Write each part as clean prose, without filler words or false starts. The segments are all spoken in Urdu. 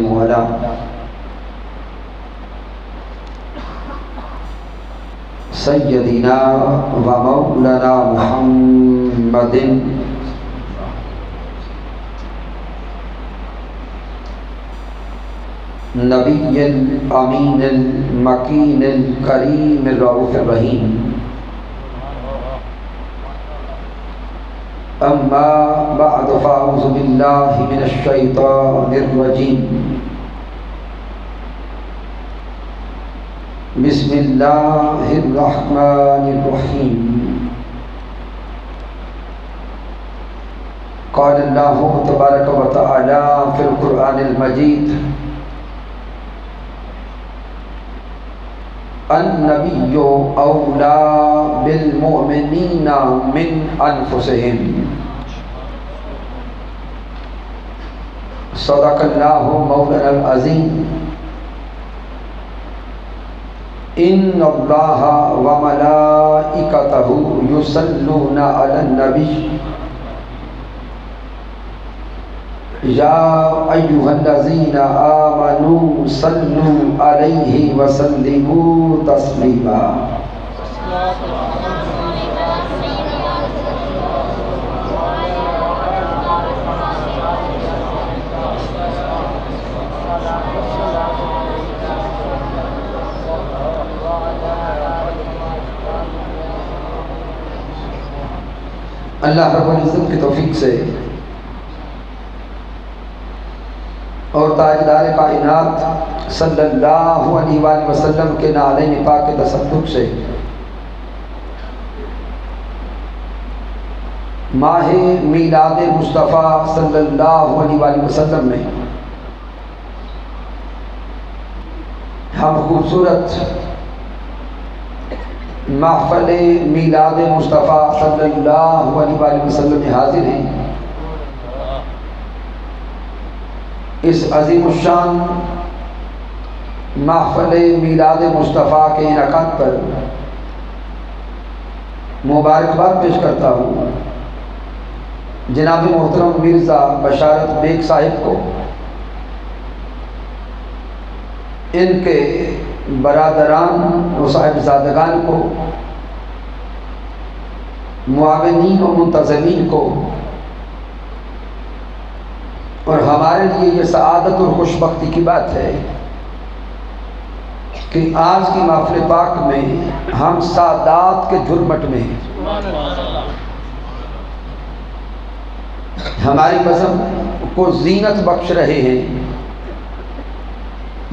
وسلم علی سیدنا و مولانا محمد نبی الامین المکین الکریم الرؤوف الرحیم. اما بعد فاعوذ باللہ من الشیطان الرجیم. بسم اللہ الرحمن الرحیم. قال اللہ تبارک و تعالی فی القرآن المجید النبی اولا بالمؤمنین من انفسهم. صدق اللہ مولانا العظیم. ان اللہ و ملائکتہ یصلون علی النبی یا ایھا الذین آمنوا صلوا علیہ وسلموا تسلیما. اللہ رب العزت کی توفیق سے اور تاجدار کائنات صلی اللہ علیہ وآلہ وسلم کے نعلین پاک کے تصدق سے ماہ میلاد مصطفیٰ صلی اللہ علیہ وآلہ وسلم میں ہم خوبصورت محفل میلاد مصطفیٰ صلی اللہ علیہ وآلہ وسلم میں حاضر ہیں. اس عظیم الشان محفل میلاد مصطفیٰ کے انعقاد پر مبارکباد پیش کرتا ہوں جناب محترم مرزا بشارت بیگ صاحب کو، ان کے برادران و صاحبزادگان کو، معاونین و منتظمین کو، اور ہمارے لیے یہ سعادت اور خوشبختی کی بات ہے کہ آج کی محفل پاک میں ہم سادات کے جھرمٹ میں ہماری بزم کو زینت بخش رہے ہیں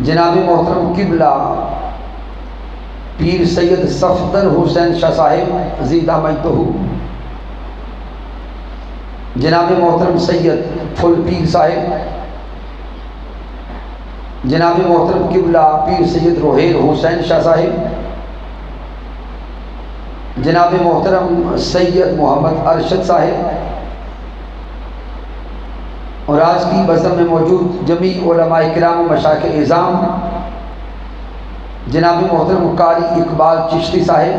جناب محترم قبلہ پیر سید صفدر حسین شاہ صاحب زیدہ مجدہ، جناب محترم سید فل پیر صاحب، جناب محترم قبلہ پیر سید روحیل حسین شاہ صاحب، جناب محترم سید محمد ارشد صاحب، اور آج کی بزم میں موجود جمیع علماء کرام و مشائخ اعظام، جناب محترم قاری اقبال چشتی صاحب،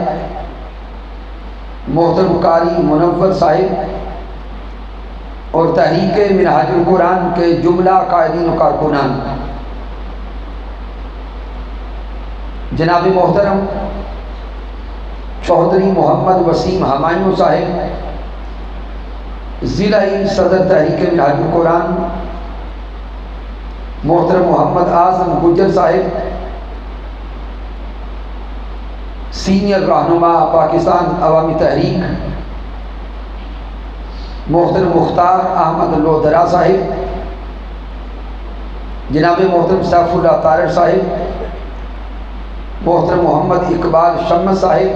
محترم قاری منور صاحب، اور تحریک منہاج القرآن کے جملہ قائدین و کارکنان، جناب محترم چودھری محمد وسیم ہمایوں صاحب، ضلعی صدر تحریک منہاج القرآن، محترم محمد اعظم گجر صاحب، سینئر رہنما پاکستان عوامی تحریک، محترم مختار احمد لودھرا صاحب، جناب محترم سیف اللہ طارر صاحب، محترم محمد اقبال شمس صاحب،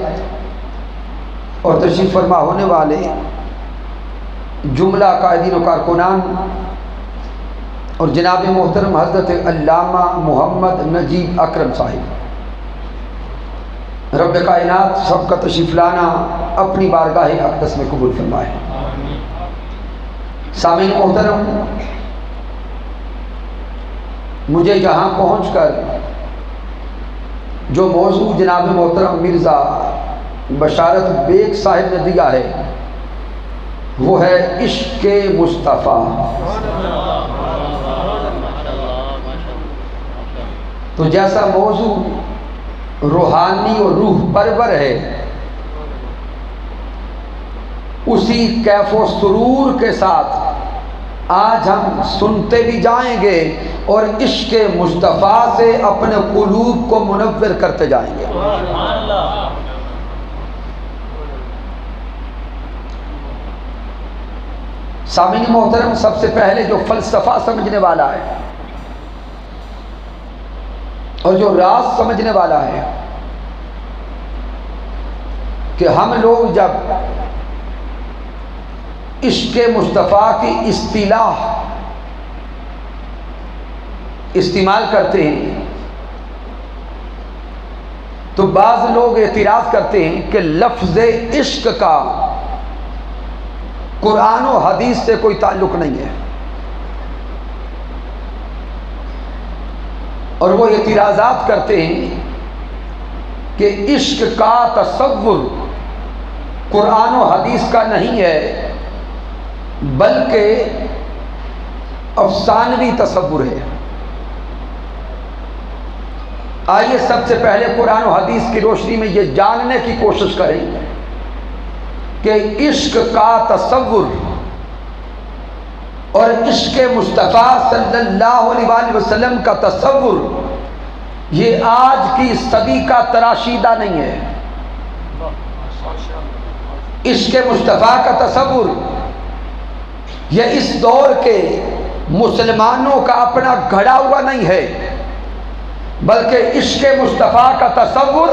اور تشریف فرما ہونے والے جملہ قائدین و کارکنان، اور جناب محترم حضرت علامہ محمد نجیب اکرم صاحب. رب کائنات سب کا تشریف لانا اپنی بارگاہ اقدس میں قبول فرمائے. سامعین محترم، مجھے یہاں پہنچ کر جو موضوع جناب محترم مرزا بشارت بیگ صاحب نے دیا ہے وہ ہے عشق مصطفیٰ. تو جیسا موضوع روحانی اور روح پرور ہے، اسی کیف و سرور کے ساتھ آج ہم سنتے بھی جائیں گے اور عشق مصطفیٰ سے اپنے قلوب کو منور کرتے جائیں گے۔ سامعین محترم، سب سے پہلے جو فلسفہ سمجھنے والا ہے اور جو راز سمجھنے والا ہے کہ ہم لوگ جب عشق مصطفیٰ کی اصطلاح استعمال کرتے ہیں تو بعض لوگ اعتراض کرتے ہیں کہ لفظ عشق کا قرآن و حدیث سے کوئی تعلق نہیں ہے، اور وہ اعتراضات کرتے ہیں کہ عشق کا تصور قرآن و حدیث کا نہیں ہے بلکہ افسانوی تصور ہے۔ آئیے سب سے پہلے قرآن و حدیث کی روشنی میں یہ جاننے کی کوشش کریں کہ عشق کا تصور اور عشق مصطفیٰ صلی اللہ علیہ وسلم کا تصور یہ آج کی صدی کا تراشیدہ نہیں ہے۔ عشق مصطفیٰ کا تصور یہ اس دور کے مسلمانوں کا اپنا گھڑا ہوا نہیں ہے، بلکہ عشق مصطفیٰ کا تصور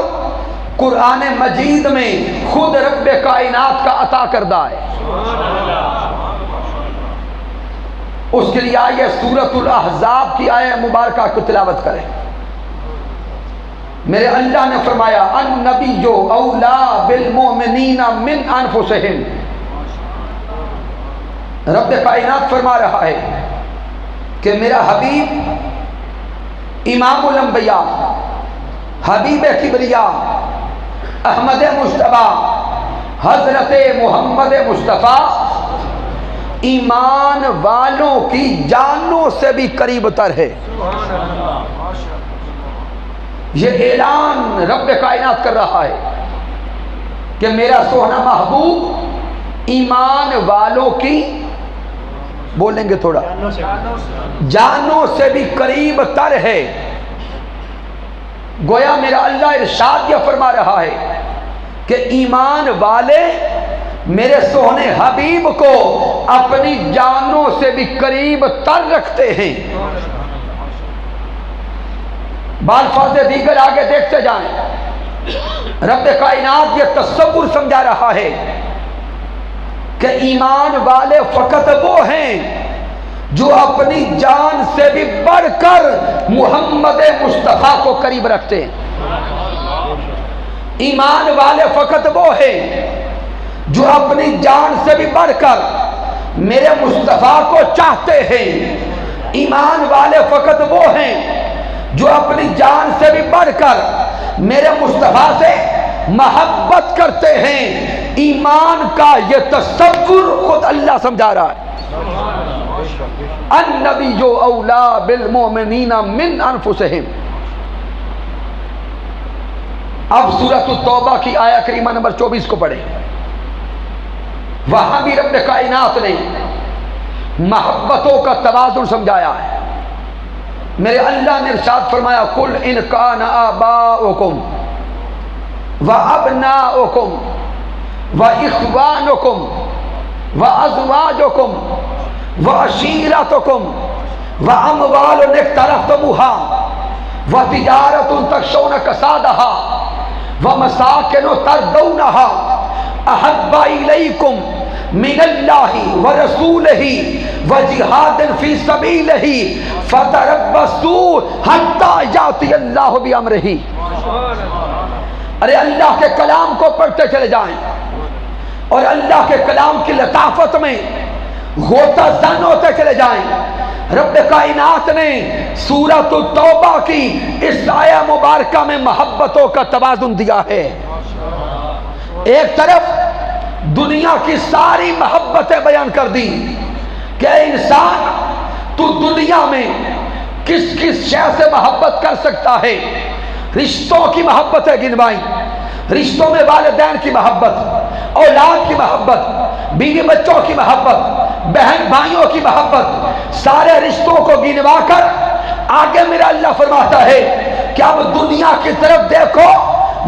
قرآن مجید میں خود رب کائنات کا عطا کردہ ہے۔ اس کے لیے آئیے سورۃ الاحزاب کی آیہ مبارکہ کو تلاوت کریں۔ میرے اللہ نے فرمایا النبی اولا بالمؤمنین من انفسہم، رب کائنات فرما رہا ہے کہ میرا حبیب امام الانبیاء، حبیب کبریا، احمد مصطفیٰ، حضرت محمد مصطفیٰ ایمان والوں کی جانوں سے بھی قریب تر ہے۔ یہ اعلان رب کائنات کر رہا ہے کہ میرا سونا محبوب ایمان والوں کی، بولیں گے تھوڑا، جانوں سے بھی قریب تر ہے۔ گویا میرا اللہ ارشاد یہ فرما رہا ہے کہ ایمان والے میرے سونے حبیب کو اپنی جانوں سے بھی قریب تر رکھتے ہیں۔ بالفاظ دیگر آگے دیکھتے جائیں، رب کائنات یہ تصور سمجھا رہا ہے کہ ایمان والے فقط وہ ہیں جو اپنی جان سے بھی بڑھ کر محمد مصطفیٰ کو قریب رکھتے ہیں۔ ایمان والے فقط وہ ہیں جو اپنی جان سے بھی بڑھ کر میرے مصطفیٰ کو چاہتے ہیں۔ ایمان والے فقط وہ ہیں جو اپنی جان سے بھی بڑھ کر میرے مصطفیٰ سے محبت کرتے ہیں۔ ایمان کا یہ تصور خود اللہ سمجھا رہا ہے۔ النبی اولا بالمؤمنین من انفسہم۔ اب سورۃ التوبہ کی آیہ کریمہ نمبر 24 کو پڑھیں۔ وہاں بھی رب کائنات نے محبتوں کا توازن سمجھایا ہے۔ میرے اللہ نے ارشاد فرمایا قل ان کان آباؤکم وابناؤکم واخوانکم وازواجکم وعشیرتکم واموال اقترفتموها وتجارۃ تخشون کسادها ومساکن ترضونها احب الیکم من اللہ ورسولہ وجہاد فی سبیلہ فتربصوا حتی یأتی اللہ بامرہ۔ ارے اللہ کے کلام کو پڑھتے چلے جائیں اور اللہ کے کلام کی لطافت میں غوطہ زن ہوتے چلے جائیں۔ رب کائنات نے سورۃ التوبہ کی اس آیہ مبارکہ میں محبتوں کا توازن دیا ہے۔ ایک طرف دنیا کی ساری محبتیں بیان کر دی کہ اے انسان تو دنیا میں کس کس شے سے محبت کر سکتا ہے؟ رشتوں کی محبت ہے گنوائی، رشتوں میں والدین کی محبت، اولاد کی محبت، بیوی بچوں کی محبت، بہن بھائیوں کی محبت، سارے رشتوں کو گنوا کر آگے میرا اللہ فرماتا ہے کہ اب دنیا کی طرف دیکھو،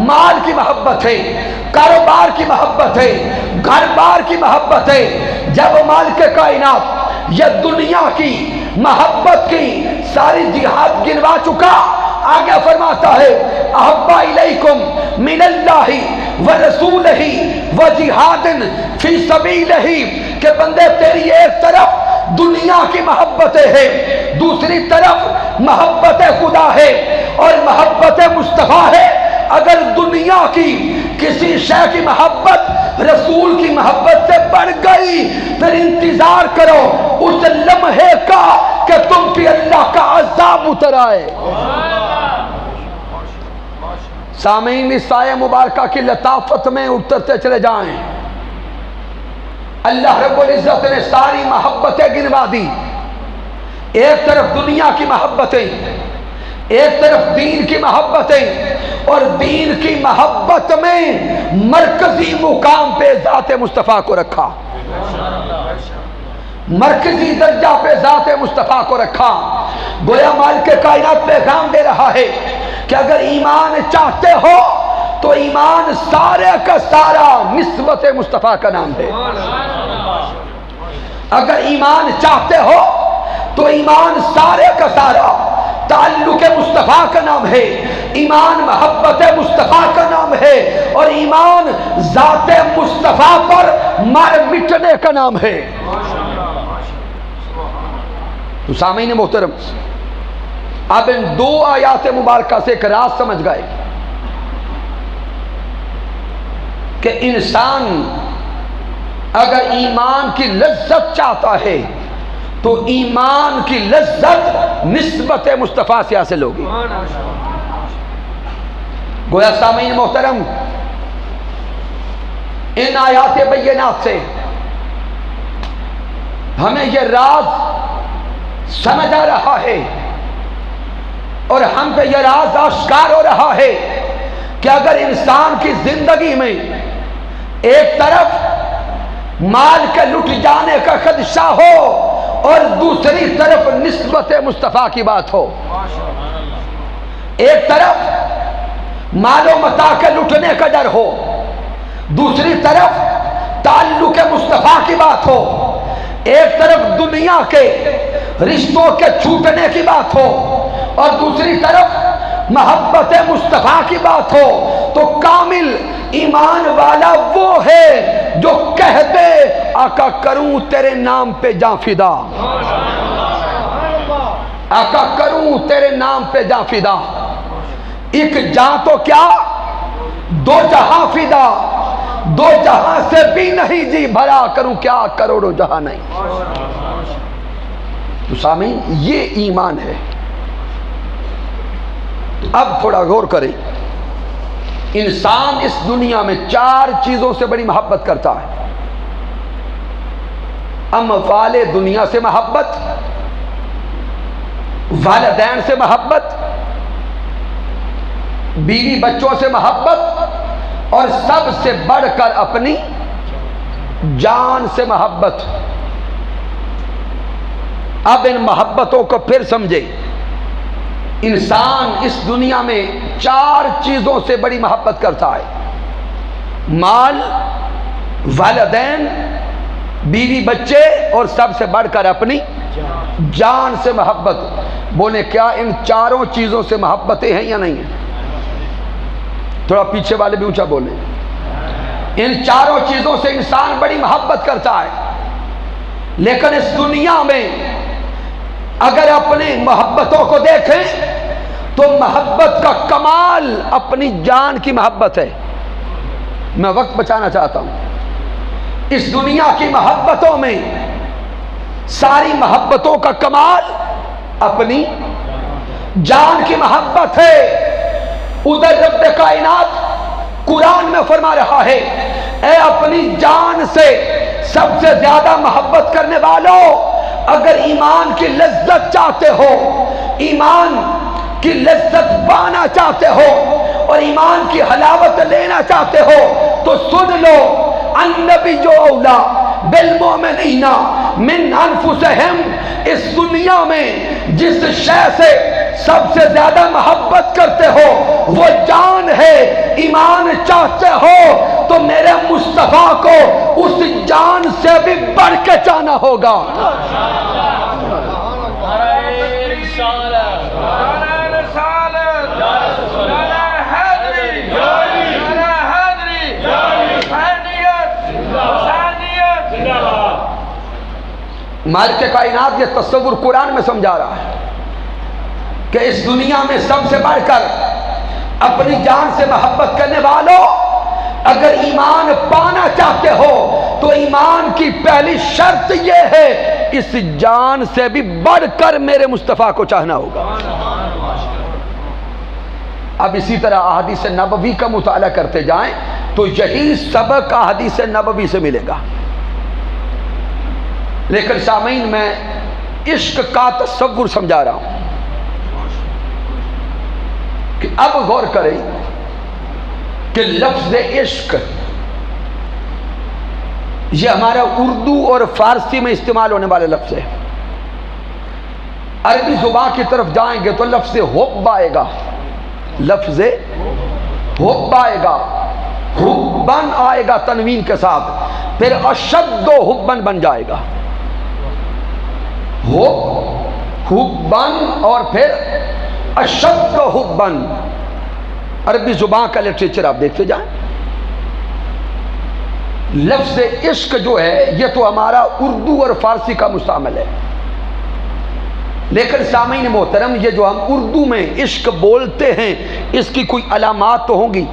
مال کی محبت ہے، کاروبار کی محبت ہے، گھر بار کی محبت ہے۔ جب مالک کائنات یہ دنیا کی محبت کی ساری جہاد گنوا چکا، آگے فرماتا ہے احب الیکم من اللہ ورسولہ وجہاد فی سبیلہ، کہ بندے تیری ایک طرف دنیا کی محبتیں ہیں، دوسری طرف محبت خدا ہے اور محبت مصطفیٰ ہے۔ اگر دنیا کی کسی شے کی محبت رسول کی محبت سے بڑھ گئی، پھر انتظار کرو اس لمحے کا کہ تم پہ اللہ کا عذاب اتر آئے۔ سامعین، اس آیہ مبارکہ کی لطافت میں اترتے چلے جائیں۔ اللہ رب العزت نے ساری محبتیں گنوا دی، ایک طرف دنیا کی محبتیں، ایک طرف دین کی محبتیں، اور دین کی محبت میں مرکزی مقام پہ ذات مصطفیٰ کو رکھا، مرکزی درجہ پہ ذات مصطفیٰ کو رکھا۔ گویا مالک کائنات پیغام دے رہا ہے کہ اگر ایمان چاہتے ہو تو ایمان سارے کا سارا نسبت مصطفیٰ کا نام ہے۔ اگر ایمان چاہتے ہو تو ایمان سارے کا سارا تعلق مصطفیٰ کا نام ہے، ایمان محبت مصطفیٰ کا نام ہے، اور ایمان ذات مصطفیٰ پر مر مٹنے کا نام ہے۔ تو سامعین محترم، اب ان دو آیات مبارکہ سے ایک راز سمجھ گئے کہ انسان اگر ایمان کی لذت چاہتا ہے تو ایمان کی لذت نسبت مصطفیٰ سے حاصل ہوگی۔ گویا سامعین محترم، ان آیات بینات سے ہمیں یہ راز سمجھ آ رہا ہے اور ہم پہ یہ راز آشکار ہو رہا ہے کہ اگر انسان کی زندگی میں ایک طرف مال کے لٹ جانے کا خدشہ ہو اور دوسری طرف نسبت مصطفیٰ کی بات ہو، ایک طرف مال و متاع کے لٹنے کا ڈر ہو، دوسری طرف تعلق مصطفیٰ کی بات ہو، ایک طرف دنیا کے رشتوں کے چھوٹنے کی بات ہو اور دوسری طرف محبت مصطفیٰ کی بات ہو، تو کامل ایمان والا وہ ہے جو کہہ دے آقا کروں تیرے نام پہ جاں فدا، آقا کروں تیرے نام پہ جاں فدا۔ ایک جاں تو کیا، دو جہاں فدا، دو جہاں سے بھی نہیں جی بھرا کروں کیا کروڑوں جہاں نہیں۔ تو سامعین، یہ ایمان ہے۔ اب تھوڑا غور کریں، انسان اس دنیا میں چار چیزوں سے بڑی محبت کرتا ہے۔ اموال دنیا سے محبت، والدین سے محبت، بیوی بچوں سے محبت، اور سب سے بڑھ کر اپنی جان سے محبت۔ اب ان محبتوں کو پھر سمجھے، انسان اس دنیا میں چار چیزوں سے بڑی محبت کرتا ہے: مال، والدین، بیوی بچے، اور سب سے بڑھ کر اپنی جان سے محبت۔ بولے کیا ان چاروں چیزوں سے محبتیں ہیں یا نہیں ہیں؟ تھوڑا پیچھے والے بھی اونچا بولیں۔ ان چاروں چیزوں سے انسان بڑی محبت کرتا ہے، لیکن اس دنیا میں اگر اپنی محبتوں کو دیکھیں تو محبت کا کمال اپنی جان کی محبت ہے۔ میں وقت بچانا چاہتا ہوں، اس دنیا کی محبتوں میں ساری محبتوں کا کمال اپنی جان کی محبت ہے۔ ادھر رب کائنات قرآن میں فرما رہا ہے، اے اپنی جان سے سب سے زیادہ محبت کرنے والوں، اگر ایمان کی لذت چاہتے ہو ایمان کی لذت پانا چاہتے ہو اور ایمان کی حلاوت لینا چاہتے ہو تو سن لو، النبی جو اولا بالمؤمنین من انفسہم، اس دنیا میں جس شے سے سب سے زیادہ محبت کرتے ہو وہ جان ہے، ایمان چاہتے ہو تو میرے مصطفیٰ کو اس جان سے بھی بڑھ کے چاہنا ہوگا۔ مالک کائنات یہ تصور قرآن میں سمجھا رہا ہے کہ اس دنیا میں سب سے بڑھ کر اپنی جان سے محبت کرنے والوں، اگر ایمان پانا چاہتے ہو تو ایمان کی پہلی شرط یہ ہے اس جان سے بھی بڑھ کر میرے مصطفیٰ کو چاہنا ہوگا۔ اب اسی طرح احادیث نبوی کا مطالعہ کرتے جائیں تو یہی سبق احادیث نبوی سے ملے گا۔ لیکن سامعین میں عشق کا تصور سمجھا رہا ہوں کہ اب غور کریں کہ لفظ عشق یہ ہمارا اردو اور فارسی میں استعمال ہونے والے لفظ ہے۔ عربی زبان کی طرف جائیں گے تو لفظ حب آئے گا، لفظ حب آئے گا، حبن آئے گا تنوین کے ساتھ، پھر اشد و حبن بن جائے گا، حبن اور پھر اشد و حبن۔ عربی زبان کا لٹریچر آپ دیکھتے جائیں، لفظ عشق جو ہے یہ تو ہمارا اردو اور فارسی کا مستعمل ہے، لیکن سامعین محترم یہ جو ہم اردو میں عشق بولتے ہیں اس کی کوئی علامات تو ہوں گی،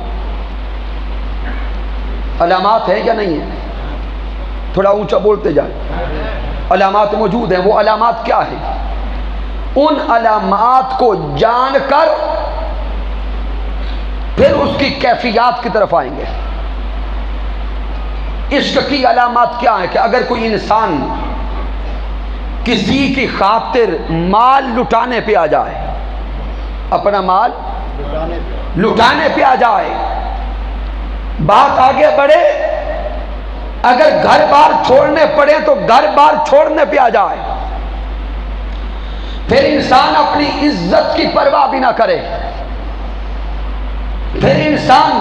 علامات ہیں یا نہیں ہیں؟ تھوڑا اونچا بولتے جائیں۔ علامات موجود ہیں، وہ علامات کیا ہیں؟ ان علامات کو جان کر پھر اس کی کیفیات کی طرف آئیں گے۔ عشق کی علامات کیا ہیں کہ اگر کوئی انسان کسی کی خاطر مال لٹانے پہ آ جائے، اپنا مال لٹانے پہ آ جائے، بات آگے بڑھے، اگر گھر بار چھوڑنے پڑے تو گھر بار چھوڑنے پہ آ جائے، پھر انسان اپنی عزت کی پرواہ بھی نہ کرے، پھر انسان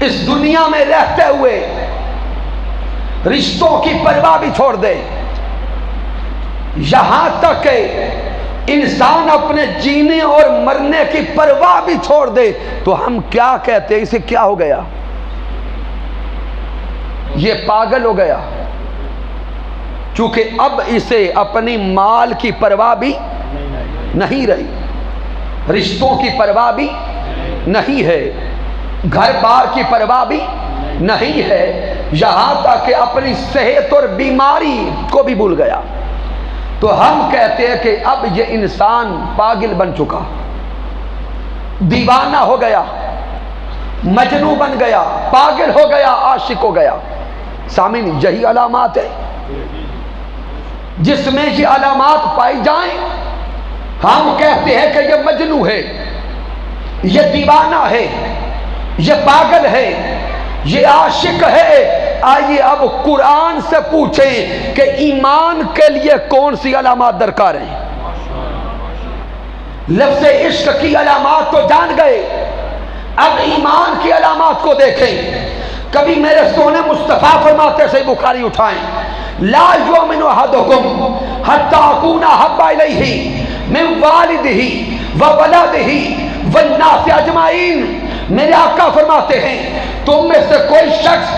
اس دنیا میں رہتے ہوئے رشتوں کی پرواہ بھی چھوڑ دے، یہاں تک کہ انسان اپنے جینے اور مرنے کی پرواہ بھی چھوڑ دے، تو ہم کیا کہتے ہیں؟ اسے کیا ہو گیا؟ یہ پاگل ہو گیا، چونکہ اب اسے اپنی مال کی پرواہ بھی نہیں رہی، رشتوں کی پرواہ بھی نہیں ہے، گھر بار کی پرواہ بھی نہیں ہے، یہاں تک کہ اپنی صحت اور بیماری کو بھی بھول گیا۔ تو ہم کہتے ہیں کہ اب یہ انسان پاگل بن چکا، دیوانہ ہو گیا، مجنون بن گیا، پاگل ہو گیا، عاشق ہو گیا۔ سامعین یہی علامات ہے، جس میں یہ علامات پائی جائیں ہم کہتے ہیں کہ یہ مجنون ہے، یہ دیوانہ ہے، یہ پاگل ہے، یہ عاشق ہے۔ آئیے اب قرآن سے پوچھیں کہ ایمان کے لیے کون سی علامات درکار ہیں؟ لفظ عشق کی علامات تو جان گئے، اب ایمان کی علامات کو دیکھیں۔ کبھی میرے سونے مصطفیٰ فرماتے سے بخاری اٹھائیں، لا یؤمن احدکم حتی اکون احب الیہ من والدہ وولدہ والناس اجمعین۔ میرے آقا فرماتے ہیں تم میں سے کوئی شخص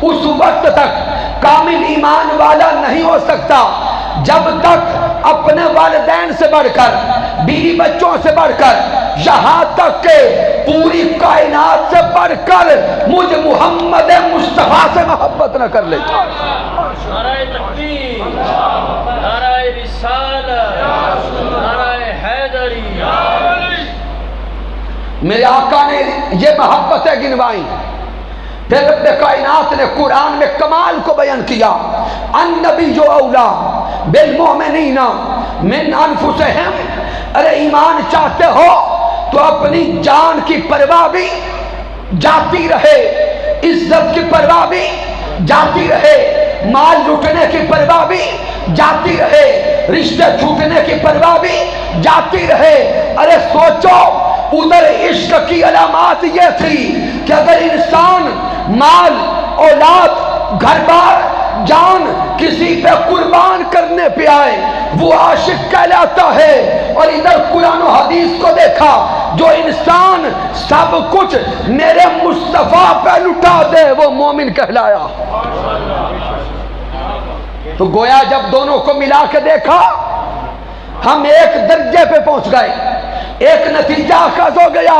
اس وقت تک کامل ایمان والا نہیں ہو سکتا جب تک اپنے والدین سے بڑھ کر، بیوی بچوں سے بڑھ کر، یہاں تک کہ پوری کائنات سے بڑھ کر مجھ محمد مصطفیٰ سے محبت نہ کر لے۔ نعرہ تکبیر، نعرہ رسالت، نعرہ حیدری۔ میرے آقا نے یہ محبتیں گنوائیں، پھر رب کائنات نے قرآن میں کمال کو بیان کیا، النبی اولا بالمؤمنین من انفسہم، ارے ایمان چاہتے ہو تو اپنی جان کی پرواہ بھی جاتی رہے، عزت کی پرواہ بھی جاتی رہے، مال لوٹنے کی پرواہ بھی جاتی رہے، رشتے چھوٹنے کی پرواہ بھی جاتی رہے۔ ارے سوچو ادھر عشق کی علامات یہ تھی کہ اگر انسان مال، اولاد، گھر بار، جان کسی پہ قربان کرنے پہ آئے وہ عاشق کہلاتا ہے، اور ادھر قرآن و حدیث کو دیکھا، جو انسان سب کچھ میرے مصطفیٰ پہ لٹا دے وہ مومن کہلایا۔ تو گویا جب دونوں کو ملا کے دیکھا ہم ایک درجے پہ پہنچ گئے، ایک نتیجہ اخذ ہو گیا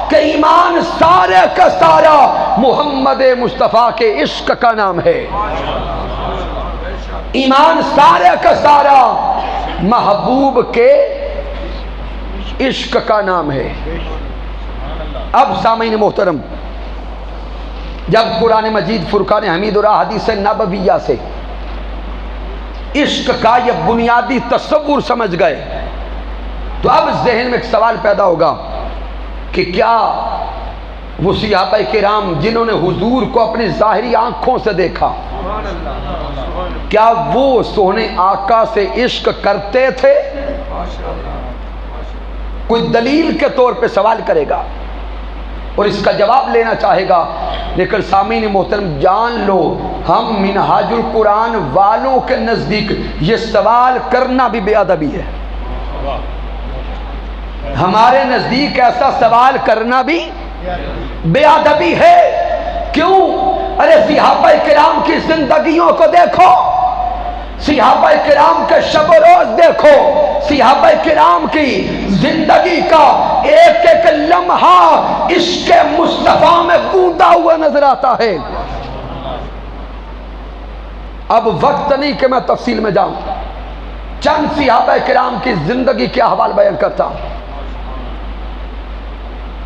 کہ ایمان سارے کا سارا محمد مصطفیٰ کے عشق کا نام ہے، ایمان سارے کا سارا محبوب کے عشق کا نام ہے۔ اب سامعین محترم، جب قرآن مجید فرقان حمید اور احادیث نبویہ سے عشق کا یہ بنیادی تصور سمجھ گئے تو اب ذہن میں ایک سوال پیدا ہوگا کہ کیا وہ صحابہ کرام جنہوں نے حضور کو اپنی ظاہری آنکھوں سے دیکھا، کیا وہ سونے آقا سے عشق کرتے تھے؟ کوئی دلیل کے طور پہ سوال کرے گا اور اس کا جواب لینا چاہے گا، لیکن سامعین محترم جان لو ہم منہاج القرآن والوں کے نزدیک یہ سوال کرنا بھی بے ادبی ہے، ہمارے نزدیک ایسا سوال کرنا بھی بے ادبی ہے۔ کیوں؟ ارے صحابہ کرام کی زندگیوں کو دیکھو، صحابہ کرام کے شب و روز دیکھو، صحابہ کرام کی زندگی کا ایک ایک لمحہ عشق مصطفیٰ میں گوندا ہوا نظر آتا ہے۔ اب وقت نہیں کہ میں تفصیل میں جاؤں، چند صحابہ کرام کی زندگی کے احوال بیان کرتا ہوں۔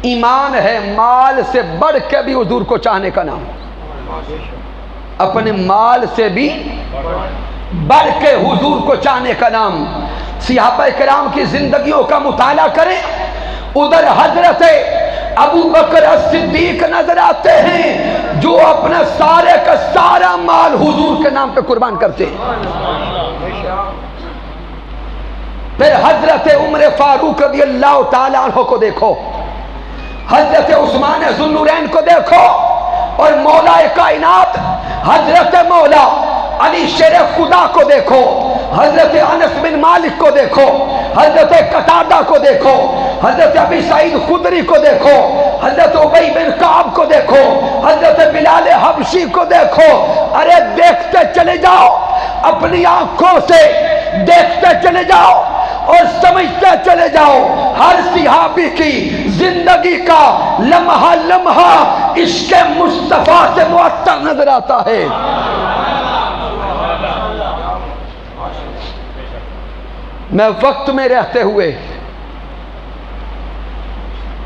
ایمان ہے مال سے بڑھ کے بھی حضور کو چاہنے کا نام، اپنے مال سے بھی بڑھ کے حضور کو چاہنے کا نام۔ صحابہ کرام کی زندگیوں کا مطالعہ کریں، ادھر حضرت ابو بکر الصدیق نظر آتے ہیں جو اپنا سارے کا سارا مال حضور کے نام پہ قربان کرتے ہیں۔ پھر حضرت عمر فاروق رضی اللہ تعالیٰ عنہ کو دیکھو، حضرت عثمان ذو النورین کو دیکھو، اور مولا کائنات حضرت مولا علی شیر خدا کو دیکھو، حضرت انس بن مالک کو دیکھو، حضرت قتادہ کو دیکھو، حضرت ابی سعید خدری کو دیکھو، حضرت ابی بن کعب کو دیکھو، حضرت بلال حبشی کو دیکھو۔ ارے دیکھتے چلے جاؤ، اپنی آنکھوں سے دیکھتے چلے جاؤ اور سمجھتے چلے جاؤ، ہر صحابی کی زندگی کا لمحہ لمحہ عشق مصطفیٰ سے معطر نظر آتا ہے۔ میں وقت میں رہتے ہوئے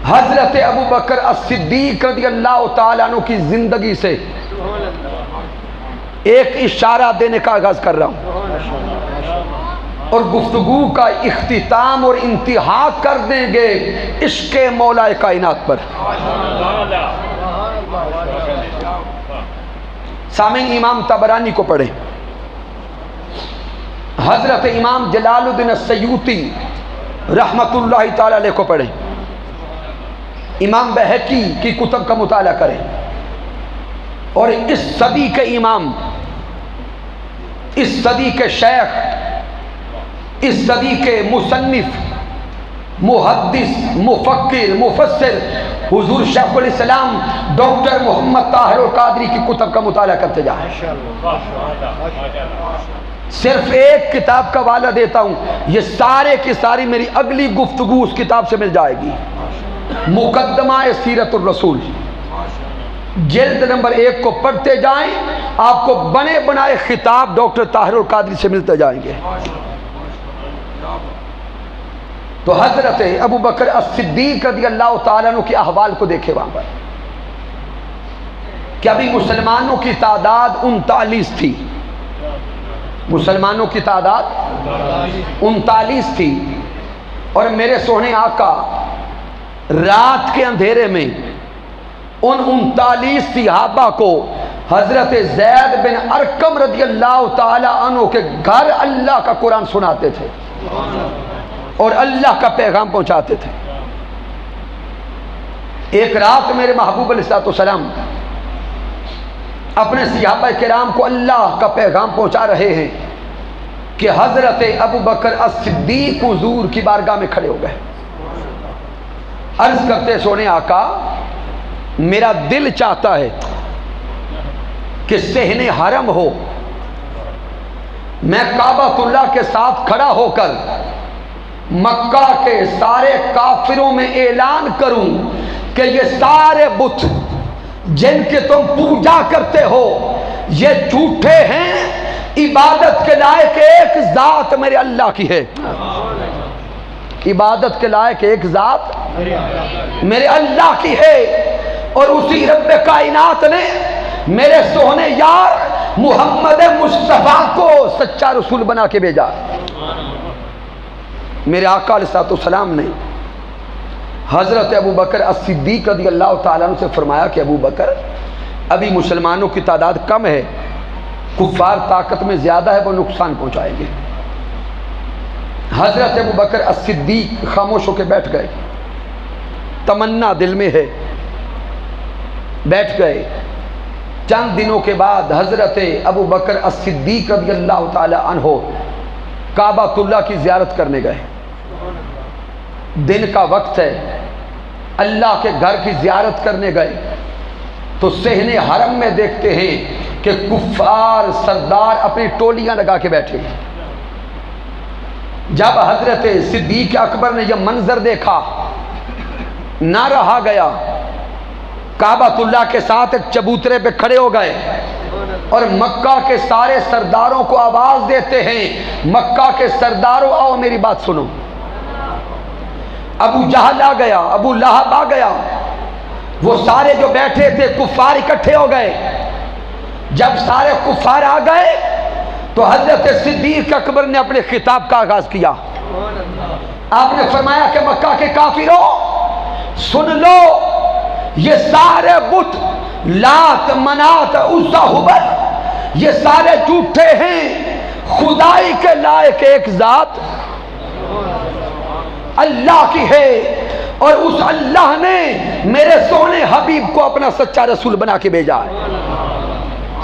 حضرت ابو بکر الصدیق رضی اللہ تعالیٰ عنہ کی زندگی سے ایک اشارہ دینے کا آغاز کر رہا ہوں، اور گفتگو کا اختتام اور انتہا کر دیں گے عشق مولا کائنات پر۔ سامعین امام طبرانی کو پڑھیں، حضرت امام جلال الدین السیوطی رحمت اللہ تعالی علیہ کو پڑھیں، امام بہقی کی کتب کا مطالعہ کریں، اور اس صدی کے امام، اس صدی کے شیخ، اس صدی کے مصنف، محدث، مفکر، مفسر حضور شیخ الاسلام ڈاکٹر محمد طاہر القادری کی کتب کا مطالعہ کرتے جائیں۔ صرف ایک کتاب کا حوالہ دیتا ہوں، یہ سارے کی ساری میری اگلی گفتگو اس کتاب سے مل جائے گی، مقدمہ سیرت الرسول، جلد نمبر 1 کو پڑھتے جائیں، آپ کو بنے بنائے خطاب ڈاکٹر طاہر القادری سے ملتے جائیں گے۔ تو حضرت ابو بکر الصدیق رضی اللہ تعالیٰ عنہ کے احوال کو دیکھے وہاں پر کہ ابھی مسلمانوں کی تعداد 39 تھی، مسلمانوں کی تعداد 39 تھی، اور میرے سونے آقا رات کے اندھیرے میں ان 39 صحابہ کو حضرت زید بن ارقم رضی اللہ تعالی عنہ کے گھر اللہ کا قرآن سناتے تھے اور اللہ کا پیغام پہنچاتے تھے۔ ایک رات میرے محبوب علیہ السلام اپنے صحابہ کرام کو اللہ کا پیغام پہنچا رہے ہیں کہ حضرت ابو بکر الصدیق حضور کی بارگاہ میں کھڑے ہو گئے۔ عرض کرتے سونے آقا میرا دل چاہتا ہے کہ صحن حرم ہو، میں کعبۃ اللہ کے ساتھ کھڑا ہو کر مکہ کے سارے کافروں میں اعلان کروں کہ یہ سارے بت جن کے تم پوجا کرتے ہو یہ جھوٹے ہیں، عبادت کے لائق ایک ذات میرے اللہ کی ہے، عبادت کے لائق ایک ذات میرے اللہ کی ہے، اور اسی رب کائنات نے میرے سونے یار محمد مصطفیٰ کو سچا رسول بنا کے بھیجا۔ میرے آقا علیہ السلام نے حضرت ابو بکر الصدیق رضی اللہ تعالیٰ عنہ سے فرمایا کہ ابو بکر ابھی مسلمانوں کی تعداد کم ہے، کفار طاقت میں زیادہ ہے، وہ نقصان پہنچائیں گے۔ حضرت ابو بکر الصدیق خاموش ہو کے بیٹھ گئے، تمنا دل میں ہے، بیٹھ گئے۔ چند دنوں کے بعد حضرت ابو بکر الصدیق رضی اللہ تعالی عنہ کعبۃ اللہ کی زیارت کرنے گئے۔ دن کا وقت ہے، اللہ کے گھر کی زیارت کرنے گئے تو صحن حرم میں دیکھتے ہیں کہ کفار سردار اپنی ٹولیاں لگا کے بیٹھے ہیں۔ جب حضرت صدیق اکبر نے یہ منظر دیکھا نہ رہا گیا، کعبۃ اللہ کے ساتھ ایک چبوترے پہ کھڑے ہو گئے اور مکہ کے سارے سرداروں کو آواز دیتے ہیں، مکہ کے سرداروں آؤ میری بات سنو۔ ابو جہل آ گیا، ابو لہب آ گیا، وہ سارے جو بیٹھے تھے کفار اکٹھے ہو گئے۔ جب سارے کفار آ گئے تو حضرت صدیق اکبر نے اپنے خطاب کا آغاز کیا۔ آپ نے فرمایا کہ مکہ کے کافروں سن لو، یہ سارے بت لات منات عزا ہبل یہ سارے جھوٹے ہیں، خدائی کے لائق ایک ذات اللہ کی ہے، اور اس اللہ نے میرے سونے حبیب کو اپنا سچا رسول بنا کے بھیجا ہے۔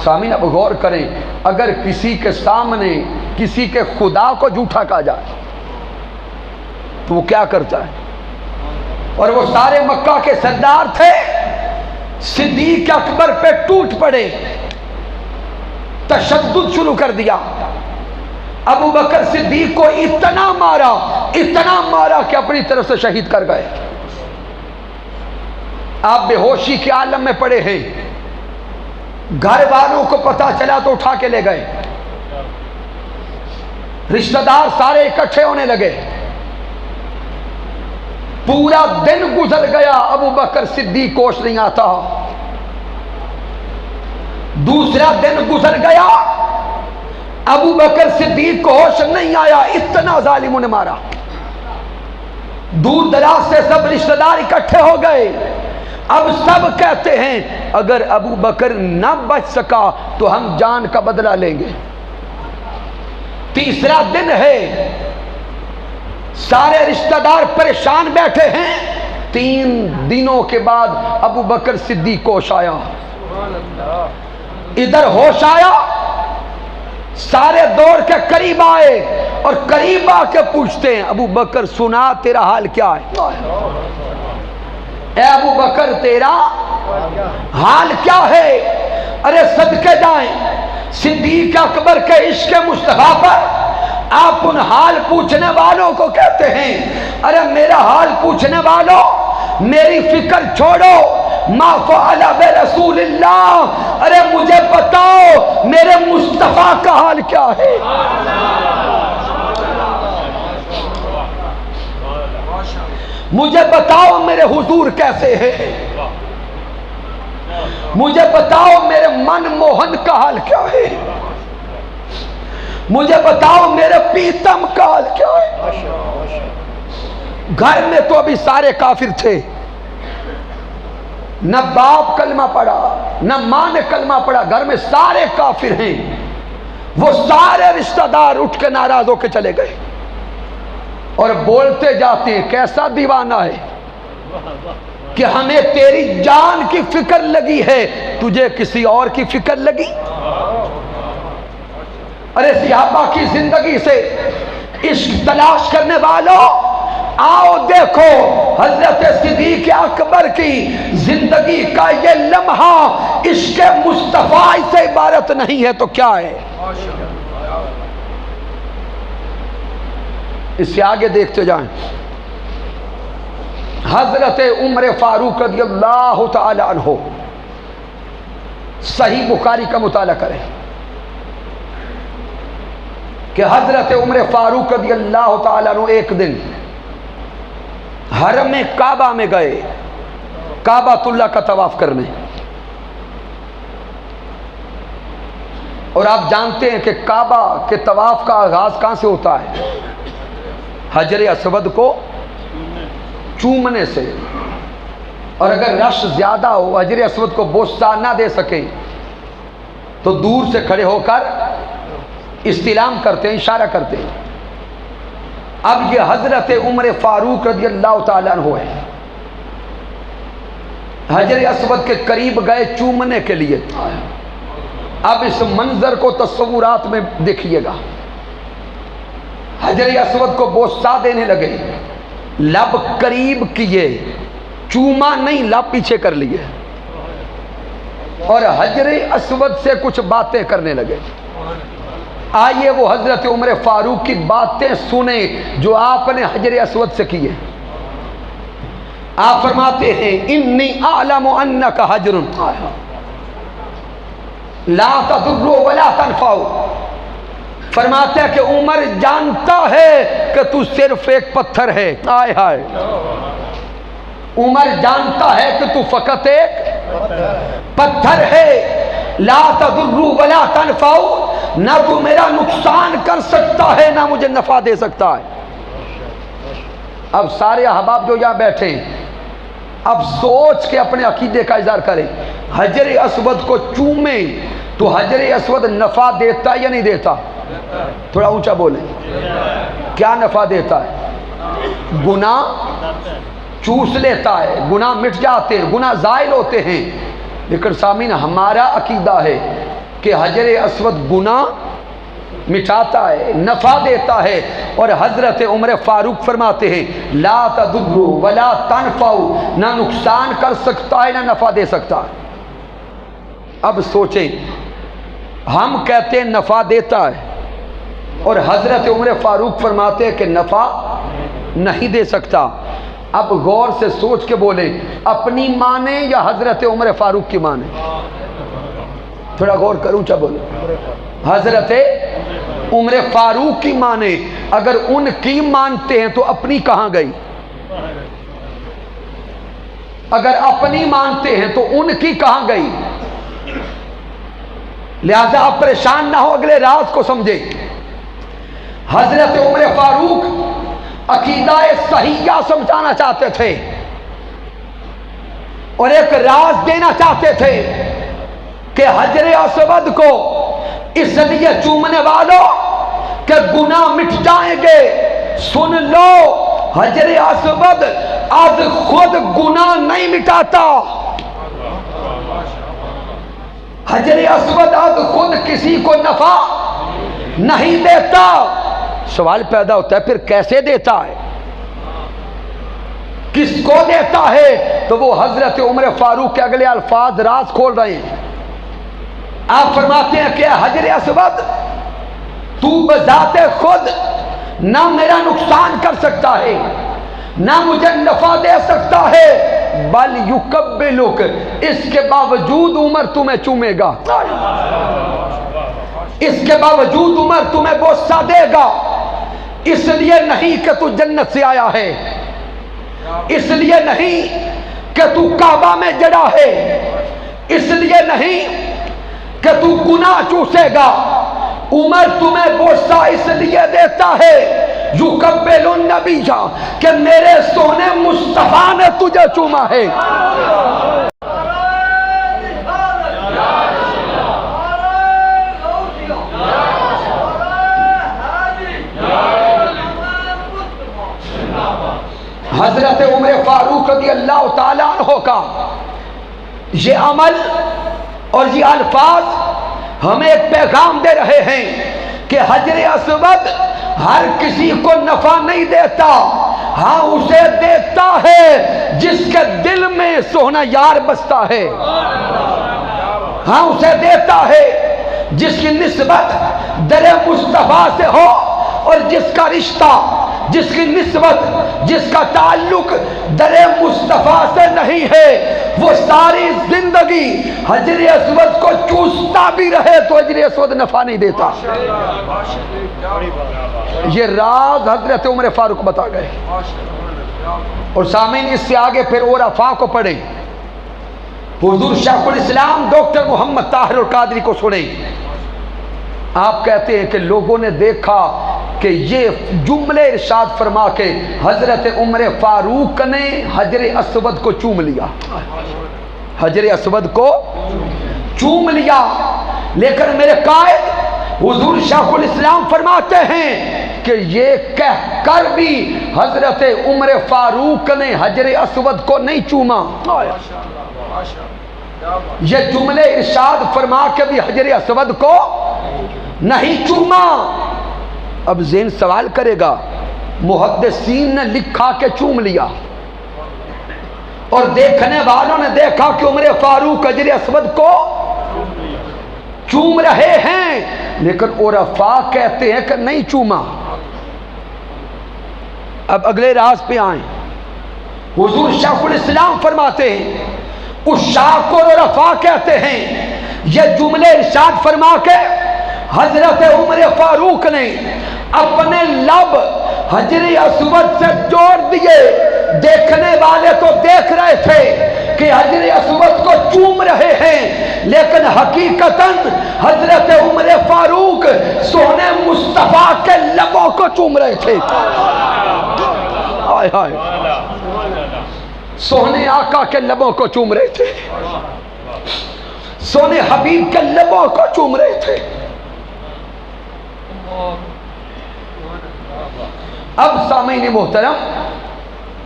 سامعین اب غور کریں، اگر کسی کے سامنے کسی کے خدا کو جھوٹا کہا جائے تو وہ کیا کرتا ہے؟ اور وہ سارے مکہ کے سردار تھے، صدیق اکبر پہ ٹوٹ پڑے، تشدد شروع کر دیا۔ ابو بکر صدیق کو اتنا مارا کہ اپنی طرف سے شہید کر گئے۔ آپ بے ہوشی کے عالم میں پڑے ہیں، گھر والوں کو پتہ چلا تو اٹھا کے لے گئے، رشتہ دار سارے اکٹھے ہونے لگے۔ پورا دن گزر گیا، ابو بکر صدیق ہوش نہیں آتا۔ دوسرا دن گزر گیا، ابو بکر صدیق کو ہوش نہیں آیا، اتنا ظالموں نے مارا۔ دور دراز سے سب رشتہ دار اکٹھے ہو گئے۔ اب سب کہتے ہیں اگر ابو بکر نہ بچ سکا تو ہم جان کا بدلہ لیں گے۔ تیسرا دن ہے، سارے رشتہ دار پریشان بیٹھے ہیں۔ 3 دنوں کے بعد ابو بکر صدیق کو ہوش آیا۔ ادھر ہوش آیا، سارے دوڑ کے قریب آئے اور قریب آ کے پوچھتے ہیں ابو بکر سنا تیرا حال کیا ہے؟ اے ابو بکر تیرا حال کیا ہے؟ ارے صدقے جائیں صدیق اکبر کے عشق مصطفیٰ پر آپ ان حال پوچھنے والوں کو کہتے ہیں ارے میرا حال پوچھنے والوں میری فکر چھوڑو، ما فعل برسول اللہ، ارے مجھے بتاؤ میرے مصطفیٰ کا حال کیا ہے؟ مجھے بتاؤ میرے حضور کیسے ہے، مجھے بتاؤ میرے من موہن کا حال کیا ہے، مجھے بتاؤ میرے پیتم کال کیا ہے؟ گھر میں تو ابھی سارے کافر تھے، نہ باپ کلمہ پڑھا نہ ماں نے کلمہ پڑھا، گھر میں سارے کافر ہیں۔ وہ سارے رشتہ دار اٹھ کے ناراض ہو کے چلے گئے اور بولتے جاتے ہیں کیسا دیوانہ ہے کہ ہمیں تیری جان کی فکر لگی ہے، تجھے کسی اور کی فکر لگی؟ ارے صحابہ کی زندگی سے عشق تلاش کرنے والوں، آؤ دیکھو حضرت صدیق اکبر کی زندگی کا یہ لمحہ عشق مصطفیٰ سے عبارت نہیں ہے تو کیا ہے؟ اس سے آگے دیکھتے جائیں، حضرت عمر فاروق رضی اللہ تعالی عنہ، صحیح بخاری کا مطالعہ کریں کہ حضرت عمر فاروق رضی اللہ تعالی عنہ ایک دن حرم کعبہ میں گئے کعبۃ اللہ کا طواف کرنے، اور آپ جانتے ہیں کہ کعبہ کے طواف کا آغاز کہاں سے ہوتا ہے؟ حجر اسود کو چومنے سے، اور اگر رش زیادہ ہو حجر اسود کو بوسہ نہ دے سکیں تو دور سے کھڑے ہو کر استلام کرتے ہیں، اشارہ کرتے ہیں۔ اب یہ حضرت عمر فاروق رضی اللہ تعالیٰ عنہ ہے، حجر اسود کے قریب گئے چومنے کے لیے۔ اب اس منظر کو تصورات میں دیکھیے گا، حجر اسود کو بوسہ دینے لگے، لب قریب کیے، چوما نہیں، لب پیچھے کر لیے، اور حجر اسود سے کچھ باتیں کرنے لگے۔ آئیے وہ حضرت عمر فاروق کی باتیں سنیں جو آپ نے حجر اسود سے کی ہے۔ آپ فرماتے ہیں انی اعلم انک حجر لا تضر ولا تنفع، فرماتے ہیں کہ عمر جانتا ہے کہ تو صرف ایک پتھر ہے، آئے ہائے، عمر جانتا ہے کہ تو فقط ایک پتھر ہے، لا تضر ولا تنفع، نہ تو میرا نقصان کر سکتا ہے نہ مجھے نفع دے سکتا ہے۔ اب سارے احباب جو یہاں بیٹھے ہیں اب سوچ کے اپنے عقیدے کا اظہار کریں، حجر اسود کو چومیں تو حجر اسود نفع دیتا یا نہیں دیتا؟ تھوڑا اونچا بولیں، کیا نفع دیتا ہے؟ گناہ چوس لیتا ہے، گناہ مٹ جاتے ہیں، گناہ زائل ہوتے ہیں۔ لیکن سامعین ہمارا عقیدہ ہے کہ حجر اسود گناہ مٹاتا ہے، نفع دیتا ہے، اور حضرت عمر فاروق فرماتے ہیں لا تضر ولا تنفع، نہ نقصان کر سکتا ہے نہ نفع دے سکتا ہے۔ اب سوچیں، ہم کہتے ہیں نفع دیتا ہے اور حضرت عمر فاروق فرماتے ہیں کہ نفع نہیں دے سکتا۔ اب غور سے سوچ کے بولیں، اپنی مانے یا حضرت عمر فاروق کی مانے؟ تھوڑا غور کروں، چا بولو، حضرت عمر فاروق کی مانے۔ اگر ان کی مانتے ہیں تو اپنی کہاں گئی؟ اگر اپنی مانتے ہیں تو ان کی کہاں گئی؟ لہذا آپ پریشان نہ ہو، اگلے راز کو سمجھے۔ حضرت عمر فاروق عقیدہ صحیحہ سمجھانا چاہتے تھے اور ایک راز دینا چاہتے تھے کہ حجر اسود کو اس لیے چومنے والوں کہ گناہ مٹ جائیں گے۔ سن لو، حجر اسود از خود گناہ نہیں مٹاتا، حجر اسود از خود کسی کو نفع نہیں دیتا۔ سوال پیدا ہوتا ہے پھر کیسے دیتا ہے، کس کو دیتا ہے؟ تو وہ حضرت عمر فاروق کے اگلے الفاظ راز کھول رہے ہیں۔ آپ فرماتے ہیں کہ حجر اسود تو بذات خود نہ میرا نقصان کر سکتا ہے نہ مجھے نفع دے سکتا ہے، بل یقبلک، اس کے باوجود عمر تمہیں چومے گا، اس کے باوجود عمر تمہیں بوسہ دے گا، اس لیے نہیں کہ تو جنت سے آیا ہے، اس لیے نہیں کہ تو کعبہ میں جڑا ہے، اس لیے نہیں کہ تو گناہ چوسے گا، عمر تمہیں بوسہ اس لیے دیتا ہے یقبل النبی کہ میرے سونے مصطفیٰ نے تجھے چوما ہے. حضرت عمر فاروق رضی اللہ تعالیٰ عنہ کا یہ عمل اور یہ الفاظ ہمیں ایک پیغام دے رہے ہیں کہ حجر اسود ہر کسی کو نفع نہیں دیتا، ہاں اسے دیتا ہے جس کے دل میں سونا یار بستا ہے، ہاں اسے دیتا ہے جس کی نسبت در مصطفیٰ سے ہو اور جس کا رشتہ، جس کی نسبت، جس کا تعلق در مصطفیٰ سے نہیں ہے، وہ ساری زندگی حجر اسود کو چوستا بھی رہے تو حجر اسود نفع نہیں دیتا. یہ راز حضرت عمر فاروق بتا گئے. اور سامعین اس سے آگے پھر عرفاء کو پڑھیں، حضور شیخ الاسلام ڈاکٹر محمد طاہر القادری کو سنیں. آپ کہتے ہیں کہ لوگوں نے دیکھا کہ یہ جملے ارشاد فرما کے حضرت عمر فاروق نے حجر اسود کو چوم لیا، حجر اسود کو چوم لیا. لیکن میرے قائد حضور شیخ الاسلام فرماتے ہیں کہ یہ کہہ کر بھی حضرت عمر فاروق نے حجر اسود کو نہیں چوما. یہ جملے ارشاد فرما کے بھی حجر اسود کو نہیں چوما. اب ذہن سوال کرے گا، محدثین نے لکھا کہ چوم لیا اور دیکھنے والوں نے دیکھا کہ عمر فاروق حجر اسود کو چوم رہے ہیں، لیکن عرفاء کہتے ہیں کہ نہیں چوما. اب اگلے راز پہ آئیں. حضور شیخ الاسلام فرماتے ہیں، عشاق اور عرفاء کہتے ہیں یہ جملے ارشاد فرما کے حضرت عمر فاروق نے اپنے لب حجر اسود سے جوڑ دیے. دیکھنے والے تو دیکھ رہے تھے کہ حجر اسود کو چوم رہے ہیں، لیکن حقیقتاً حضرت عمر فاروق سونے مصطفیٰ کے لبوں کو چوم رہے تھے. ہائے ہائے، سونے آقا کے لبوں کو چوم رہے تھے، سونے حبیب کے لبوں کو چوم رہے تھے. اب سامعین محترم،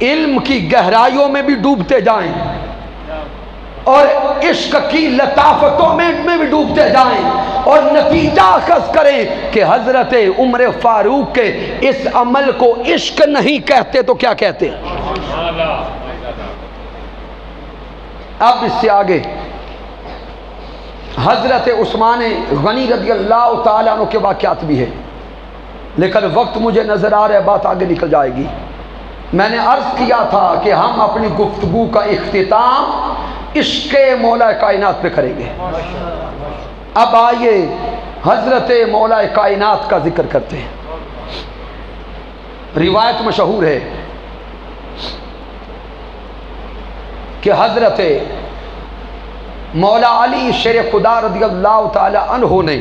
علم کی گہرائیوں میں بھی ڈوبتے جائیں اور عشق کی لطافتوں میں بھی ڈوبتے جائیں اور نتیجہ اخذ کریں کہ حضرت عمر فاروق کے اس عمل کو عشق نہیں کہتے تو کیا کہتے ہیں. اب اس سے آگے حضرت عثمان غنی رضی اللہ تعالیٰ عنہ کے واقعات بھی ہیں، لیکن وقت مجھے نظر آ رہا ہے بات آگے نکل جائے گی. میں نے عرض کیا تھا کہ ہم اپنی گفتگو کا اختتام عشق مولا کائنات پہ کریں گے. اب آئیے حضرت مولا کائنات کا ذکر کرتے ہیں. روایت مشہور ہے کہ حضرت مولا علی شیر خدا رضی اللہ تعالی عنہ نے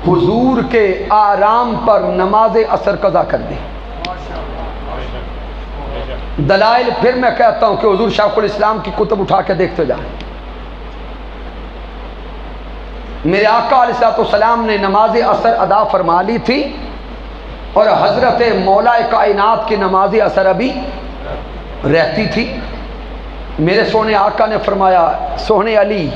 حضور کے آرام پر نماز عصر قضا کر دی. دلائل پھر میں کہتا ہوں کہ حضور شیخ الاسلام کی کتب اٹھا کے دیکھتے جائیں. میرے آقا علیہ السلام نے نماز عصر ادا فرما لی تھی اور حضرت مولا کائنات کی نماز عصر ابھی رہتی تھی. میرے سونے آقا نے فرمایا، سونے علی،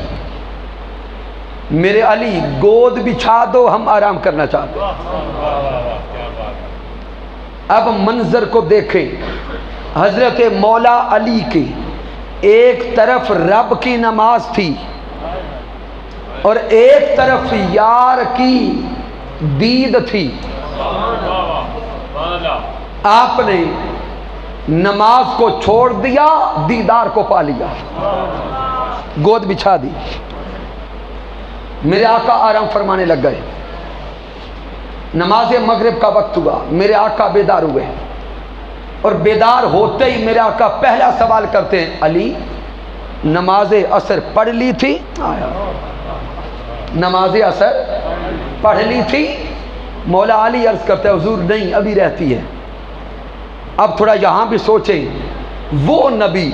میرے علی گود بچھا دو، ہم آرام کرنا چاہتے ہیں. اب منظر کو دیکھیں، حضرت مولا علی کی ایک طرف رب کی نماز تھی اور ایک طرف یار کی دید تھی. آپ نے نماز کو چھوڑ دیا، دیدار کو پا لیا، گود بچھا دی. میرے آقا آرام فرمانے لگ گئے. نماز مغرب کا وقت ہوا، میرے آقا بیدار ہوئے اور بیدار ہوتے ہی میرے آقا پہلا سوال کرتے ہیں، علی نماز عصر پڑھ لی تھی؟ نماز عصر پڑھ لی تھی؟ مولا علی عرض کرتے ہیں حضور نہیں ابھی رہتی ہے۔ اب تھوڑا یہاں بھی سوچیں، وہ نبی،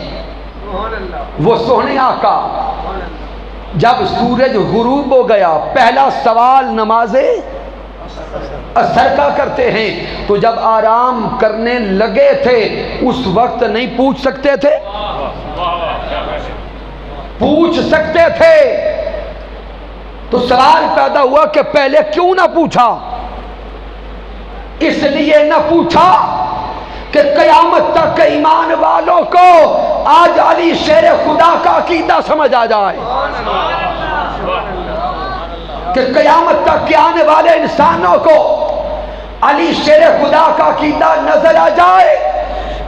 وہ سونے آقا جب سورج غروب ہو گیا پہلا سوال نماز اثر کا کرتے ہیں، تو جب آرام کرنے لگے تھے اس وقت نہیں پوچھ سکتے تھے؟ پوچھ سکتے تھے۔ تو سوال پیدا ہوا کہ پہلے کیوں نہ پوچھا؟ اس لیے نہ پوچھا کہ قیامت تک ایمان والوں کو آج علی شیر خدا کا عقیدہ سمجھ آ جائے، کہ قیامت تک کے آنے والے انسانوں کو علی شیر خدا کا عقیدہ نظر آ جائے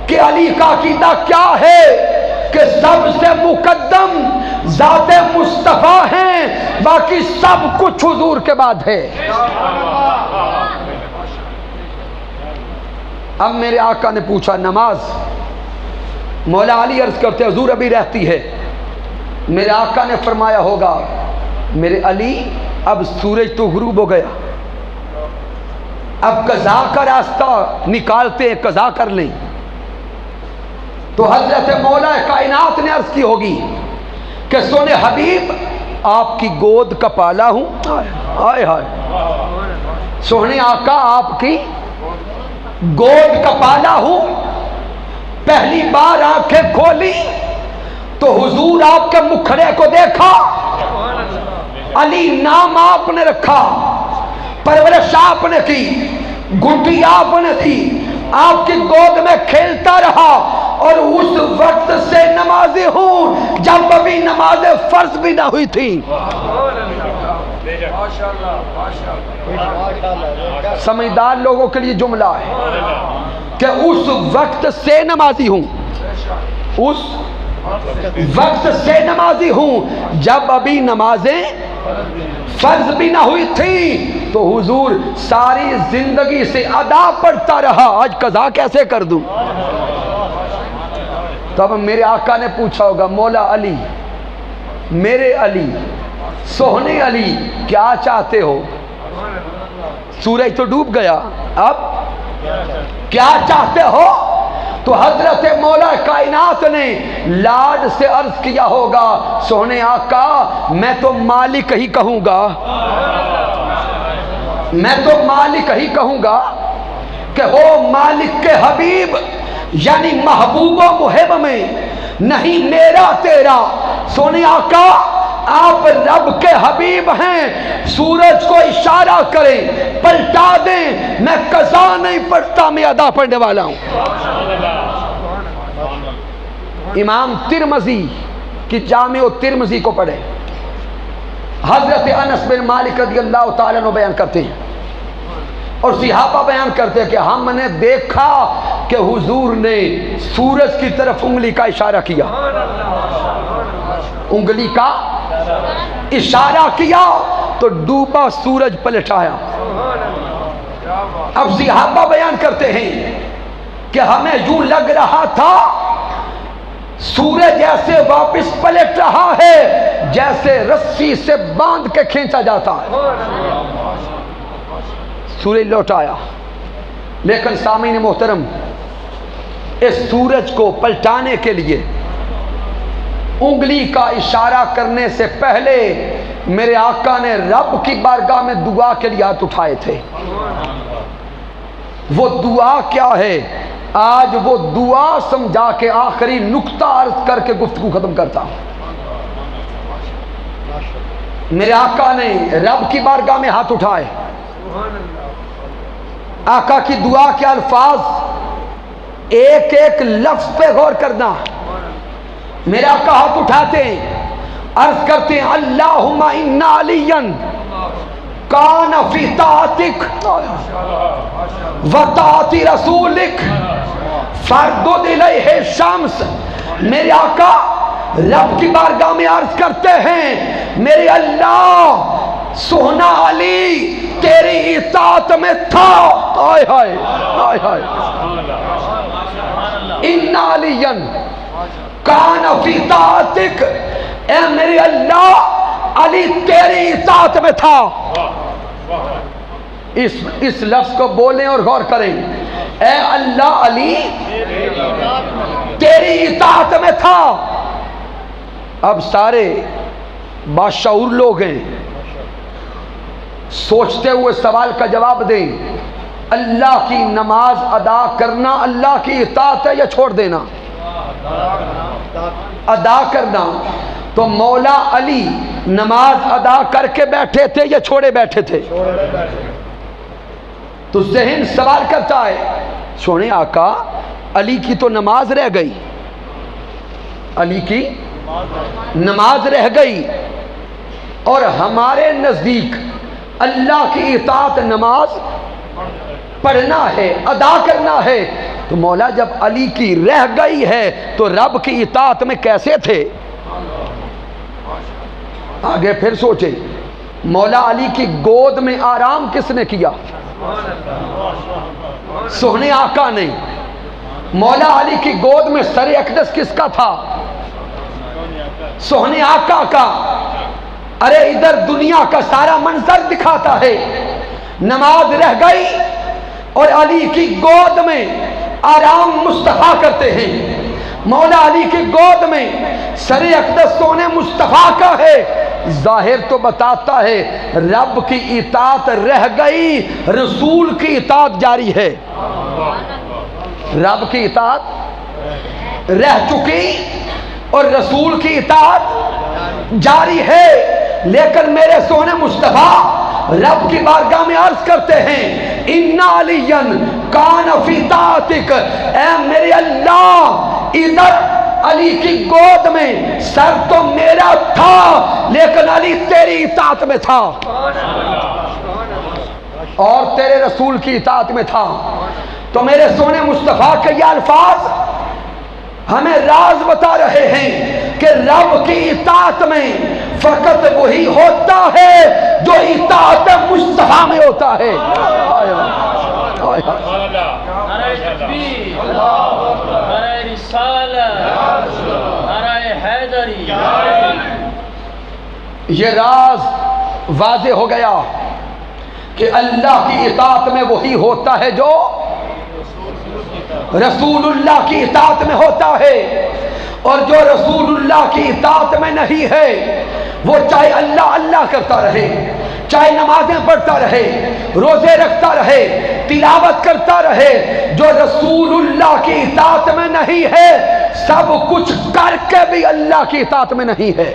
کہ علی کا عقیدہ کیا ہے، کہ سب سے مقدم ذات مصطفیٰ ہیں، باقی سب کچھ حضور کے بعد ہے۔ اب میرے آقا نے پوچھا نماز، مولا علی عرض کرتے حضور ابھی رہتی ہے۔ میرے آقا نے فرمایا ہوگا میرے علی اب سورج تو غروب ہو گیا، اب قضا کا راستہ نکالتے ہیں، قضا کر لیں۔ تو حضرت مولا کائنات نے عرض کی ہوگی کہ سونے حبیب آپ کی گود کا پالا ہوں، ہائے ہائے سونے آقا آپ کی گود کا پالا ہوں۔ پہلی بار آنکھیں کھولی تو حضور آپ کے مکھڑے کو دیکھا، علی نام آپ نے رکھا، پرورش آپ نے کی، گھٹی آپ نے دی، آپ کی گود میں کھیلتا رہا، اور اس وقت سے نمازی ہوں جب ابھی نماز فرض بھی نہ ہوئی تھی۔ سمجھدار لوگوں کے لیے جملہ ہے کہ اس وقت سے نمازی ہوں، اس وقت سے نمازی ہوں جب ابھی نمازیں فرض بھی نہ ہوئی تھی۔ تو حضور ساری زندگی سے ادا پڑھتا رہا، آج قضا کیسے کر دوں؟ تب میرے آقا نے پوچھا ہوگا مولا علی، میرے علی، سوہنے علی کیا چاہتے ہو؟ سورج تو ڈوب گیا، اب کیا چاہتے ہو؟ تو حضرت مولا کائنات نے لاڈ سے عرض کیا ہوگا سوہنے آقا میں تو مالک ہی کہوں گا، میں تو مالک ہی کہوں گا کہ ہو مالک کے حبیب، یعنی محبوب و محب میں نہیں میرا تیرا۔ سونے آقا آپ رب کے حبیب ہیں، سورج کو اشارہ کریں پلٹا دیں، میں قضا نہیں پڑھتا، میں ادا پڑھنے والا ہوں۔ امام ترمذی کی جامع ترمذی کو پڑھیں، حضرت انس بن مالک رضی اللہ تعالیٰ عنہ بیان کرتے ہیں اور صحابہ بیان کرتے ہیں کہ ہم نے دیکھا کہ حضور نے سورج کی طرف انگلی کا اشارہ کیا، انگلی کا اشارہ کیا تو ڈوبا سورج پلٹایا۔ اب صحابہ بیان کرتے ہیں کہ ہمیں یوں لگ رہا تھا سورج ایسے واپس پلٹ رہا ہے جیسے رسی سے باندھ کے کھینچا جاتا ہے۔ سورج لوٹ آیا، لیکن سامعین محترم اس سورج کو پلٹانے کے لیے انگلی کا اشارہ کرنے سے پہلے میرے آقا نے رب کی بارگاہ میں دعا کے لیے ہاتھ اٹھائے تھے۔ وہ دعا کیا ہے؟ آج وہ دعا سمجھا کے آخری نقطہ عرض کر کے گفتگو ختم کرتا ہوں۔ میرے آقا نے رب کی بارگاہ میں ہاتھ اٹھائے، آقا کی دعا کے الفاظ ایک ایک لفظ پہ غور کرنا۔ میرے آقا ہاتھ اٹھاتے ہیں، عرض کرتے ہیں اللہم ان علیاً کان فی طاعتک و طاعت رسولک فردد الیہ الشمس۔ میرے آقا رب کی بارگاہ میں عرض کرتے ہیں میرے اللہ سوہنا علی تیری اطاعت میں تھا، آئے ہائے آئے ہائے، ان علیاً کان فی طاعتک، اے میرے اللہ علی تیری اطاعت میں تھا۔ اس لفظ کو بولیں اور غور کریں. اے اللہ علی تیری اطاعت میں تھا. اب سارے باشعور لوگ ہیں، سوچتے ہوئے سوال کا جواب دیں. اللہ کی نماز ادا کرنا اللہ کی اطاعت ہے یا چھوڑ دینا؟ ادا کرنا. تو مولا علی نماز ادا کر کے بیٹھے تھے یا چھوڑے بیٹھے تھے؟ تو ذہن سوال کرتا ہے، سونے آقا علی کی تو نماز رہ گئی، علی کی نماز رہ گئی، اور ہمارے نزدیک اللہ کی اطاعت نماز پڑھنا ہے، ادا کرنا ہے. تو مولا جب علی کی رہ گئی ہے تو رب کی اطاعت میں کیسے تھے؟ آگے پھر سوچیں، مولا علی کی گود میں آرام کس نے کیا؟ سونے آقا نے. مولا علی کی گود میں سر اقدس کس کا تھا؟ سونے آقا کا. ارے ادھر دنیا کا سارا منظر دکھاتا ہے، نماز رہ گئی اور علی کی گود میں آرام مصطفیٰ کرتے ہیں. مولا علی کی گود میں سر اقدس سونے مصطفیٰ کا ہے. ظاہر تو بتاتا ہے رب کی اطاعت رہ گئی، رسول کی اطاعت جاری ہے. رب کی اطاعت رہ چکی اور رسول کی اطاعت جاری ہے. لیکن میرے سونے مصطفیٰ رب کی بارگاہ میں عرض کرتے ہیں، اِنَّ عَلِيًّا كَانَ فِي طَاعَتِكَ، اے میرے اللہ ادھر علی کی گود میں سر تو میرا تھا لیکن علی تیری اطاعت میں تھا اور تیرے رسول کی اطاعت میں تھا. تو میرے سونے مصطفیٰ کے یہ الفاظ ہمیں راز بتا رہے ہیں کہ رب کی اطاعت میں فقط وہی ہوتا ہے جو اطاعت مصطفیٰ میں ہوتا ہے. نعرہ تکبیر، نعرہ رسالت، نعرہ حیدری. یہ راز واضح ہو گیا کہ اللہ کی اطاعت میں وہی ہوتا ہے جو رسول اللہ کی اطاعت میں ہوتا ہے، اور جو رسول اللہ کی اطاعت میں نہیں ہے وہ چاہے اللہ اللہ کرتا رہے، چاہے نمازیں پڑھتا رہے، روزے رکھتا رہے، تلاوت کرتا رہے، جو رسول اللہ کی اطاعت میں نہیں ہے سب کچھ کر کے بھی اللہ کی اطاعت میں نہیں ہے.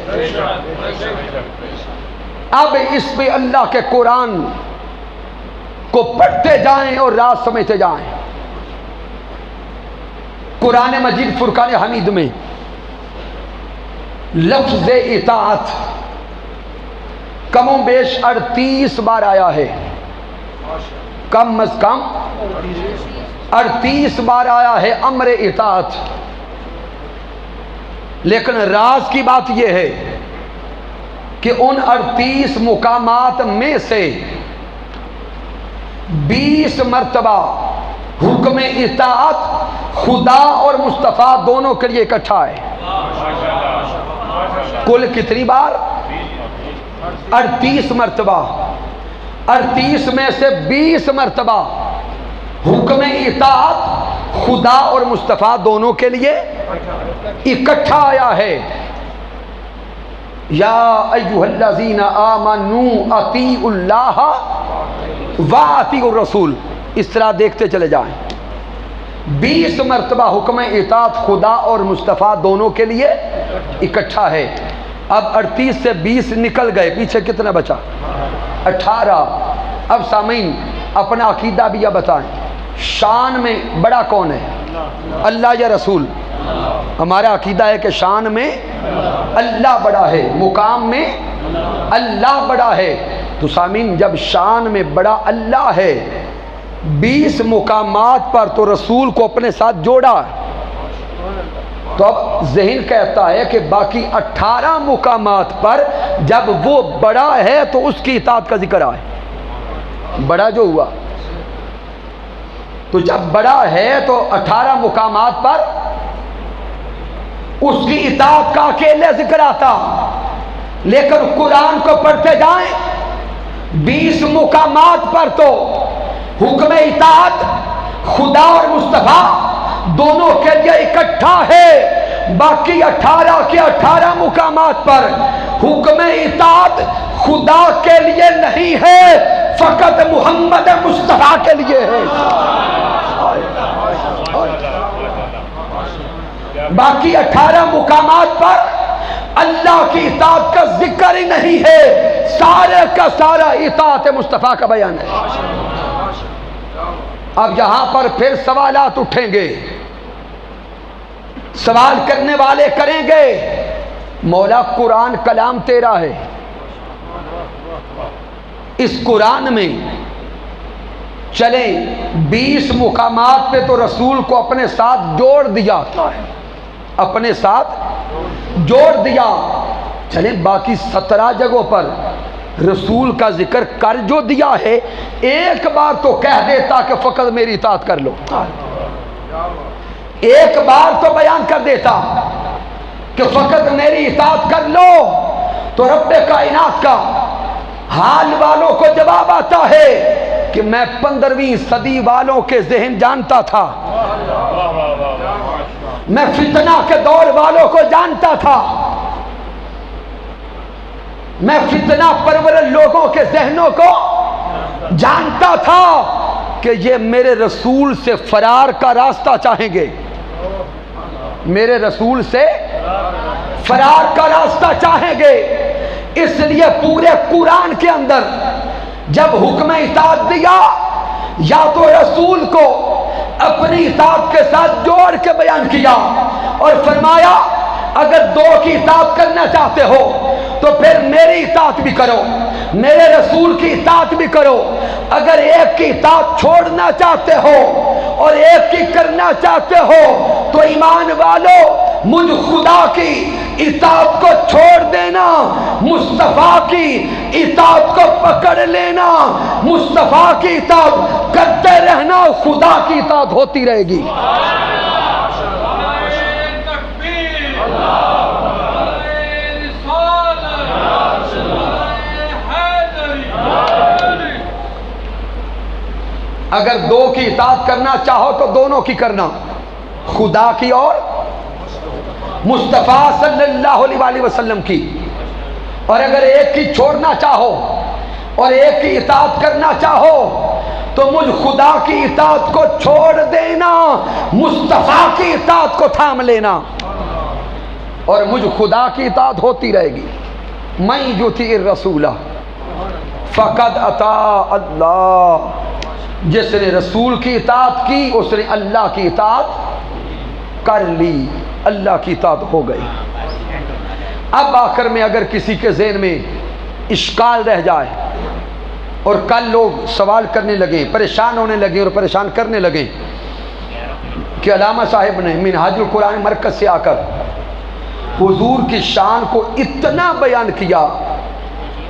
اب اس پہ اللہ کے قرآن کو پڑھتے جائیں اور راز سمجھتے جائیں. قرآن مجید فرقان حمید میں لفظ اطاعت کم و بیش 38 بار آیا ہے، کم از کم 38 بار آیا ہے امر اطاعت. لیکن راز کی بات یہ ہے کہ ان 38 مقامات میں سے 20 مرتبہ حکم اطاعت خدا اور مصطفیٰ دونوں کے لیے اکٹھا ہے. کل کتنی بار؟ 38 مرتبہ. 38 میں سے 20 مرتبہ حکم اطاعت خدا اور مصطفیٰ دونوں کے لیے اکٹھا آیا ہے. یا ایھا الذین آمنوا اطیعوا اللہ واطیعوا الرسول. اس طرح دیکھتے چلے جائیں. 20 مرتبہ حکم اطاعت خدا اور مصطفیٰ دونوں کے لیے اکٹھا ہے. اب 38 سے 20 نکل گئے، پیچھے کتنا بچا؟ 18. اب سامعین اپنا عقیدہ بھی یہ بتائیں، شان میں بڑا کون ہے؟ اللہ یا رسول؟ ہمارا عقیدہ ہے کہ شان میں اللہ بڑا ہے، مقام میں اللہ بڑا ہے. تو سامعین جب شان میں بڑا اللہ ہے، 20 مقامات پر تو رسول کو اپنے ساتھ جوڑا، تو اب ذہن کہتا ہے کہ باقی 18 مقامات پر جب وہ بڑا ہے تو اس کی اطاعت کا ذکر آئے. بڑا جو ہوا تو جب بڑا ہے تو 18 مقامات پر اس کی اطاعت کا اکیلے ذکر آتا. لیکن قرآن کو پڑھتے جائیں 20 مقامات پر تو حکم اطاعت خدا اور مصطفیٰ دونوں کے لیے اکٹھا ہے، باقی 18 کے 18 مقامات پر حکم اطاعت خدا کے لیے نہیں ہے، فقط محمد مصطفیٰ کے لیے ہے۔ باقی 18 مقامات پر اللہ کی اطاعت کا ذکر ہی نہیں ہے، سارے کا سارا اطاعت مصطفیٰ کا بیان ہے۔ اب یہاں پر پھر سوالات اٹھیں گے، سوال کرنے والے کریں گے، مولا قرآن کلام تیرا ہے، اس قرآن میں چلیں 20 مقامات پہ تو رسول کو اپنے ساتھ جوڑ دیا، اپنے ساتھ جوڑ دیا، چلیں باقی 17 جگہوں پر رسول کا ذکر کر جو دیا ہے، ایک بار تو کہہ دیتا کہ فقط میری اطاعت کر لو، ایک بار تو بیان کر دیتا کہ فقط میری اطاعت کر لو، تو رب کائنات کا حال والوں کو جواب آتا ہے کہ میں 15ویں صدی والوں کے ذہن جانتا تھا، میں فتنہ کے دور والوں کو جانتا تھا، میں فتنہ پرور لوگوں کے ذہنوں کو جانتا تھا کہ یہ میرے رسول سے فرار کا راستہ چاہیں گے، میرے رسول سے فرار کا راستہ چاہیں گے، اس لیے پورے قرآن کے اندر جب حکم اطاعت دیا، یا تو رسول کو اپنی اطاعت کے ساتھ جوڑ کے بیان کیا اور فرمایا اگر 2 کی اطاعت کرنا چاہتے ہو تو پھر میری اطاعت بھی کرو، میرے رسول کی اطاعت بھی کرو، اگر 1 کی اطاعت چھوڑنا چاہتے ہو اور 1 کی کرنا چاہتے ہو تو ایمان والو مجھ خدا کی اطاعت کو چھوڑ دینا، مصطفیٰ کی اطاعت کو پکڑ لینا، مصطفیٰ کی اطاعت کرتے رہنا، خدا کی اطاعت ہوتی رہے گی۔ اگر 2 کی اطاعت کرنا چاہو تو دونوں کی کرنا، خدا کی اور مصطفیٰ صلی اللہ علیہ وآلہ وسلم کی، اور اگر 1 کی چھوڑنا چاہو اور 1 کی اطاعت کرنا چاہو تو مجھ خدا کی اطاعت کو چھوڑ دینا، مصطفیٰ کی اطاعت کو تھام لینا، اور مجھ خدا کی اطاعت ہوتی رہے گی۔ من یطیع الرسول فقد اطاع اللہ، جس نے رسول کی اطاعت کی اس نے اللہ کی اطاعت کر لی، اللہ کی اطاعت ہو گئی۔ اب آخر میں اگر کسی کے ذہن میں اشکال رہ جائے اور کل لوگ سوال کرنے لگیں، پریشان ہونے لگیں اور پریشان کرنے لگیں کہ علامہ صاحب نے منہاج القرآن مرکز سے آ کر حضور کی شان کو اتنا بیان کیا،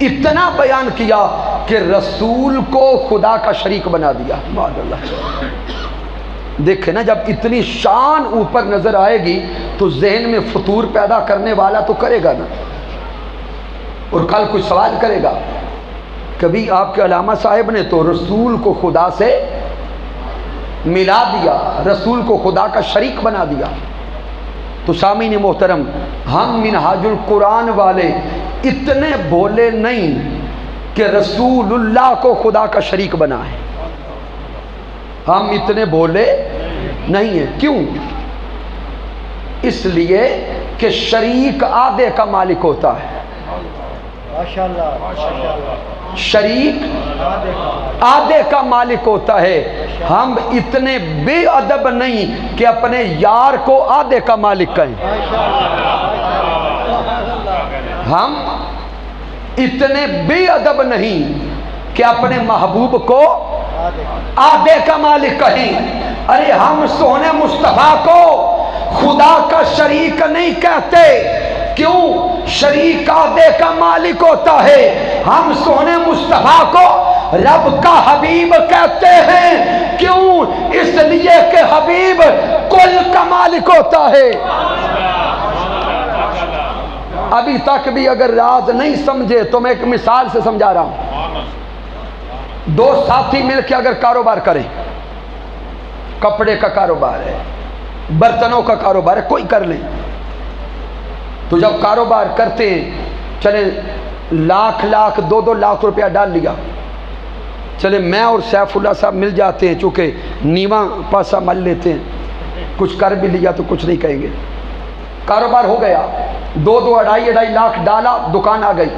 اتنا بیان کیا کہ رسول کو خدا کا شریک بنا دیا، معاذ اللہ۔ دیکھیں نا، جب اتنی شان اوپر نظر آئے گی تو ذہن میں فطور پیدا کرنے والا تو کرے گا نا، اور کل کچھ سوال کرے گا، کبھی آپ کے علامہ صاحب نے تو رسول کو خدا سے ملا دیا، رسول کو خدا کا شریک بنا دیا۔ تو سامعین محترم، ہم منہاج القرآن والے اتنے بھولے نہیں کہ رسول اللہ کو خدا کا شریک بنائیں، ہم اتنے بھولے نہیں ہیں۔ کیوں؟ اس لیے کہ شریک آدھے کا مالک ہوتا ہے، شریک آدھے کا مالک ہوتا ہے۔ ہم اتنے بے ادب نہیں کہ اپنے یار کو آدھے کا مالک کہیں، ہم اتنے بے ادب نہیں کہ اپنے محبوب کو آدھے کا مالک کہیں۔ ارے ہم سونے مصطفیٰ کو خدا کا شریک نہیں کہتے، کیوں؟ شریک آدھے کا مالک ہوتا ہے۔ ہم سونے مصطفیٰ کو رب کا حبیب کہتے ہیں، کیوں؟ اس لیے کہ حبیب کل کا مالک ہوتا ہے۔ ابھی تک بھی اگر راز نہیں سمجھے تو میں ایک مثال سے سمجھا رہا ہوں۔ دو ساتھی مل کے اگر کاروبار کریں، کپڑے کا کاروبار ہے، برتنوں کا کاروبار ہے، کوئی کر لیں، تو جب کاروبار کرتے ہیں چلے لاکھ دو لاکھ روپیہ ڈال لیا، چلے میں اور سیف اللہ صاحب مل جاتے ہیں، چونکہ نیواں پاسا مل لیتے ہیں، کچھ کر بھی لیا تو کچھ نہیں کہیں گے، کاروبار ہو گیا، دو اڑائی لاکھ ڈالا، دکان آ گئی،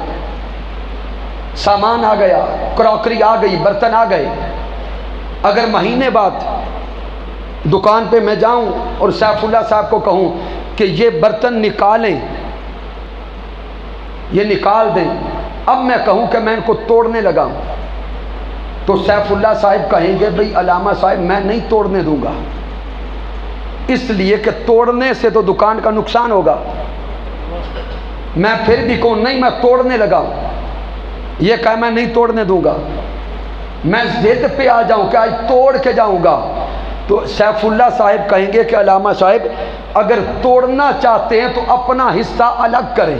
سامان آ گیا، کراکری آ گئی، برتن آ گئے۔ اگر مہینے بعد دکان پہ میں جاؤں اور سیف اللہ صاحب کو کہوں کہ یہ برتن نکالیں، یہ نکال دیں، اب میں کہوں کہ میں ان کو توڑنے لگا ہوں، تو سیف اللہ صاحب کہیں گے بھئی علامہ صاحب میں نہیں توڑنے دوں گا، اس لیے کہ توڑنے سے تو دکان کا نقصان ہوگا۔ میں پھر بھی کہوں نہیں میں توڑنے لگا ہوں، یہ کہا میں نہیں توڑنے دوں گا، میں ضد پہ آ جاؤں کہ آج توڑ کے جاؤں گا، تو سیف اللہ صاحب کہیں گے کہ علامہ صاحب اگر توڑنا چاہتے ہیں تو اپنا حصہ الگ کریں،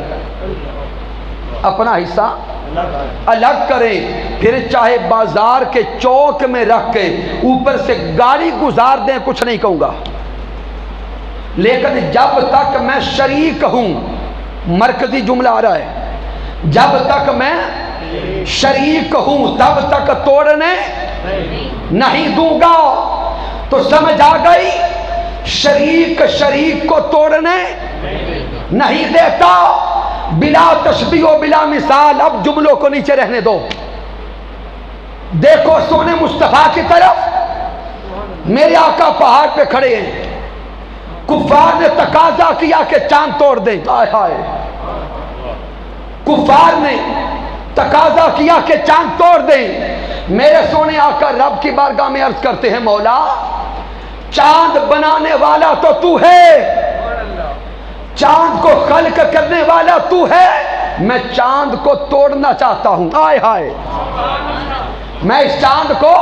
اپنا حصہ الگ کریں، پھر چاہے بازار کے چوک میں رکھ کے اوپر سے گاڑی گزار دیں، کچھ نہیں کہوں گا، لیکن جب تک میں شریک ہوں، مرکزی جملہ آ رہا ہے، جب تک میں شریک ہوں تب تک توڑنے نہیں دوں گا۔ تو سمجھ آ گئی، شریک کو توڑنے نہیں دیتا۔ بلا تشبیہ و بلا مثال، اب جملوں کو نیچے رہنے دو، دیکھو سونے مصطفیٰ کی طرف، میرے آقا پہاڑ پہ کھڑے ہیں، کفار نے تقاضا کیا کہ چاند توڑ دیں، ہائے ہائے، کفار نے تقاضا کیا کہ چاند توڑ دیں، میرے سونے آقا رب کی بارگاہ میں عرض کرتے ہیں مولا چاند بنانے والا تو تو ہے، چاند کو خلق کرنے والا تو ہے، میں چاند کو توڑنا چاہتا ہوں، آئے ہائے، میں اس چاند کو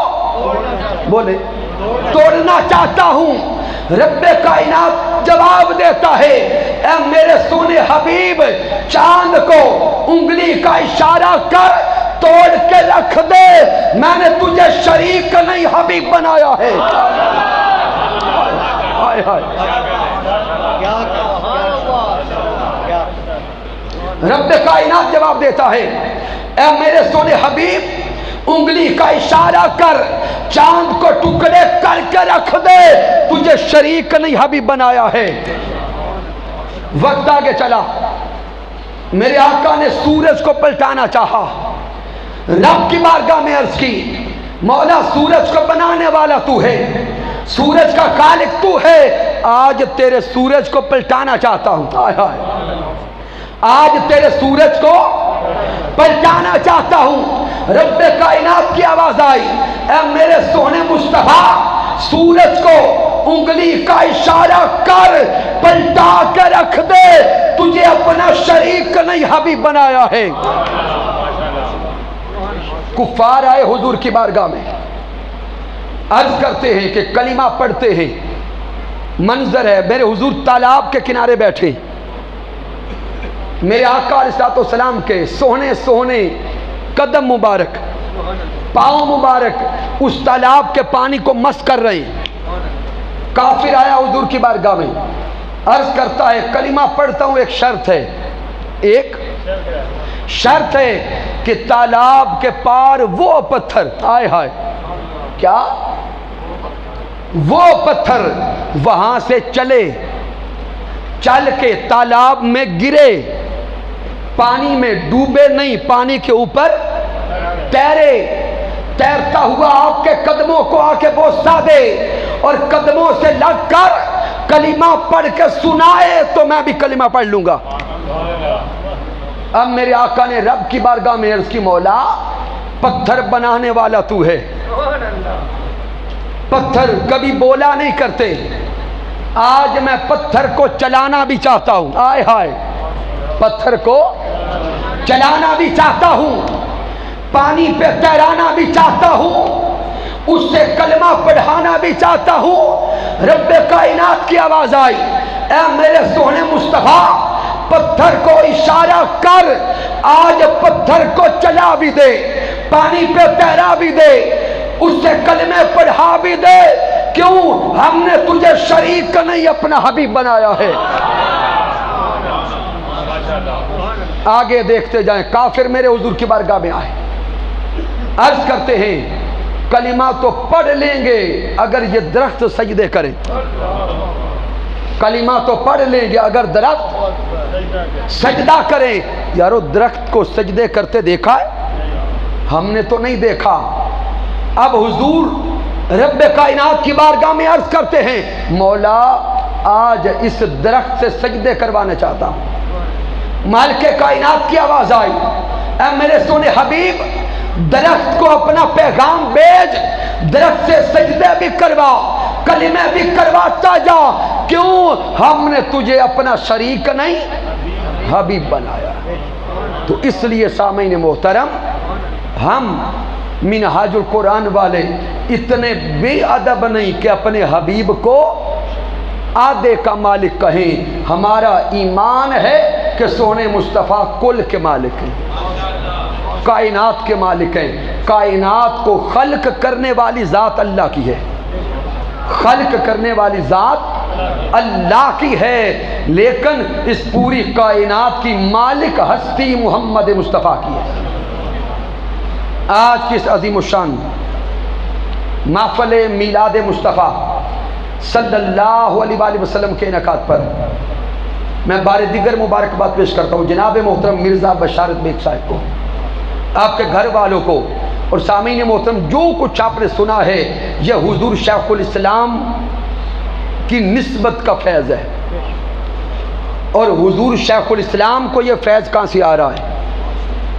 بولے توڑنا چاہتا ہوں۔ رب کائنات جواب دیتا ہے، اے میرے سونے حبیب چاند کو انگلی کا اشارہ کر توڑ کے رکھ دے، میں نے تجھے شریک نہیں حبیب بنایا ہے۔ ہائے ہائے، رب کائنات جواب دیتا ہے، اے میرے سونے حبیب انگلی کا اشارہ کر چاند کو ٹکڑے کر کے رکھ دے، تجھے شریک نہیں حبیب بنایا ہے۔ وقت آگے چلا، میرے آقا نے سورج کو پلٹانا چاہا، رب کی بارگاہ میں عرض کی مولا سورج کو بنانے والا تو ہے، سورج کا خالق تو ہے، آج تیرے سورج کو پلٹانا چاہتا ہوں، ہائے ہائے، آج تیرے سورج کو پلٹانا چاہتا ہوں۔ رب کائنات کی آواز آئی، اے میرے سونے مصطفیٰ سورج کو انگلی کا اشارہ کر پلٹا کے رکھ دے، تجھے اپنا شریک نہیں حبیب بنایا ہے۔ کفار آئے حضور کی بارگاہ میں، عرض کرتے ہیں کہ کلمہ پڑھتے ہیں، منظر ہے میرے حضور تالاب کے کنارے بیٹھے، میرے آقا علیہ السلام کے سونے سونے قدم مبارک، پاؤں مبارک اس تالاب کے پانی کو مس کر رہے ہیں۔ کافر آیا حضور کی بارگاہ میں، عرض کرتا ہے کلمہ پڑھتا ہوں، ایک شرط ہے، ایک شرط ہے کہ تالاب کے پار وہ پتھر، آئے ہائے کیا، وہ پتھر وہاں سے چلے، چل کے تالاب میں گرے، پانی میں ڈوبے نہیں، پانی کے اوپر تیرے، تیرتا ہوا آپ کے قدموں کو آ کے بوسہ دے اور قدموں سے لگ کر کلمہ پڑھ کے سنائے تو میں بھی کلمہ پڑھ لوں گا۔ اب میرے آقا نے رب کی بارگاہ میں عرض کی مولا پتھر بنانے والا تو ہے، پتھر کبھی بولا نہیں کرتے، آج میں پتھر کو چلانا بھی چاہتا ہوں، آئے ہائے، پتھر کو چلانا بھی چاہتا ہوں، پانی پہ تیرانا بھی چاہتا ہوں، اس سے کلمہ پڑھانا بھی چاہتا ہوں۔ رب کائنات کی آواز آئی، اے میرے سونے مصطفیٰ پتھر کو اشارہ کر، آج پتھر کو چلا بھی دے، پانی پہ تیرا بھی دے، اس سے کلمے پڑھا بھی دے، کیوں؟ ہم نے تجھے شریک کا نہیں اپنا حبیب بنایا ہے۔ آگے دیکھتے جائیں، کافر میرے حضور کی بارگاہ میں آئے، عرض کرتے ہیں کلمہ تو پڑھ لیں گے اگر یہ درخت سجدے کریں، کلمہ تو پڑھ لیں گے اگر درخت سجدہ کریں۔ یارو درخت کو سجدے کرتے دیکھا ہے؟ ہم نے تو نہیں دیکھا۔ اب حضور رب کائنات کی بارگاہ میں عرض کرتے ہیں مولا آج اس درخت سے سجدے کروانا چاہتا ہوں۔ مالک کائنات کی آواز آئی، اے میرے سونے حبیب درخت کو اپنا پیغام بھیج، درخت سے سجدے بھی کروا، کلمے بھی کرواتا جا، کیوں؟ ہم نے تجھے اپنا شریک نہیں حبیب بنایا۔ تو اس لیے سامعین محترم، ہم منہاج القرآن والے اتنے بے ادب نہیں کہ اپنے حبیب کو آدھے کا مالک کہیں۔ ہمارا ایمان ہے کہ سونے مصطفیٰ کل کے مالک ہیں، کائنات کے مالک ہیں۔ کائنات کو خلق کرنے والی ذات اللہ کی ہے، خلق کرنے والی ذات اللہ کی ہے، لیکن اس پوری کائنات کی مالک ہستی محمد مصطفیٰ کی ہے۔ آج کی اس عظیم الشان محفل میلاد مصطفیٰ صلی اللہ علیہ وآلہ وسلم کے انعقاد پر میں بار دیگر مبارکباد پیش کرتا ہوں جناب محترم مرزا بشارت بیگ صاحب کو، آپ کے گھر والوں کو، اور سامعین محترم جو کچھ آپ نے سنا ہے یہ حضور شیخ الاسلام کی نسبت کا فیض ہے، اور حضور شیخ الاسلام کو یہ فیض کہاں سے آ رہا ہے؟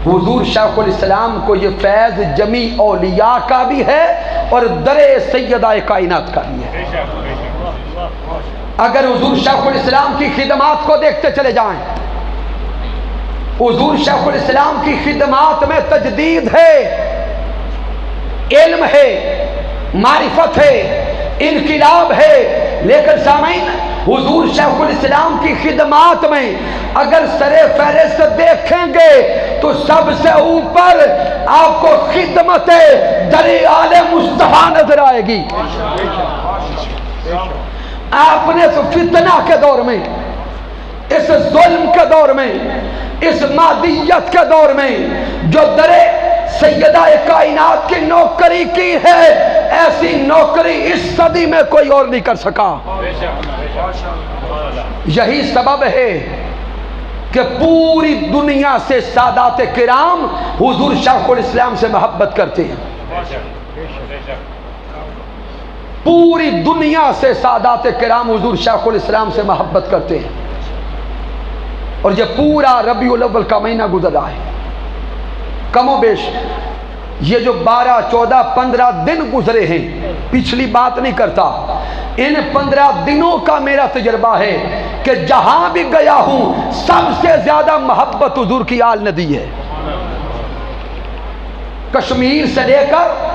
حضور شیخ الاسلام کو یہ فیض جمی اولیاء کا بھی ہے اور در سیدہ کائنات کا بھی ہے۔ اگر حضور شیخ الاسلام کی خدمات کو دیکھتے چلے جائیں، حضور شیخ الاسلام کی خدمات میں تجدید ہے، علم ہے، معرفت ہے، انقلاب ہے، لیکن سامعین حضور شیخ الاسلام کی خدمات میں اگر سر فہرست دیکھیں گے تو سب سے اوپر آپ کو خدمت در آل مصطفیٰ نظر آئے گی۔ آپ نے اس فتنہ کے دور میں، اس ظلم کے دور میں، اس مادیت کے دور میں جو در سیدہ کائنات کی نوکری کی ہے، ایسی نوکری اس صدی میں کوئی اور نہیں کر سکا۔ یہی سبب ہے کہ پوری دنیا سے سادات کرام حضور شیخ الاسلام سے محبت کرتے ہیں، پوری دنیا سے سادات کرام حضور شیخ الاسلام سے محبت کرتے ہیں، اور یہ پورا ربیع الاول کا مہینہ گزر رہا ہے، کم و بیش یہ جو 12 14 15 دن گزرے ہیں، پچھلی بات نہیں کرتا، ان 15 دنوں کا میرا تجربہ ہے کہ جہاں بھی گیا ہوں سب سے زیادہ محبت حضور کی آل نے دی ہے۔ کشمیر سے لے کر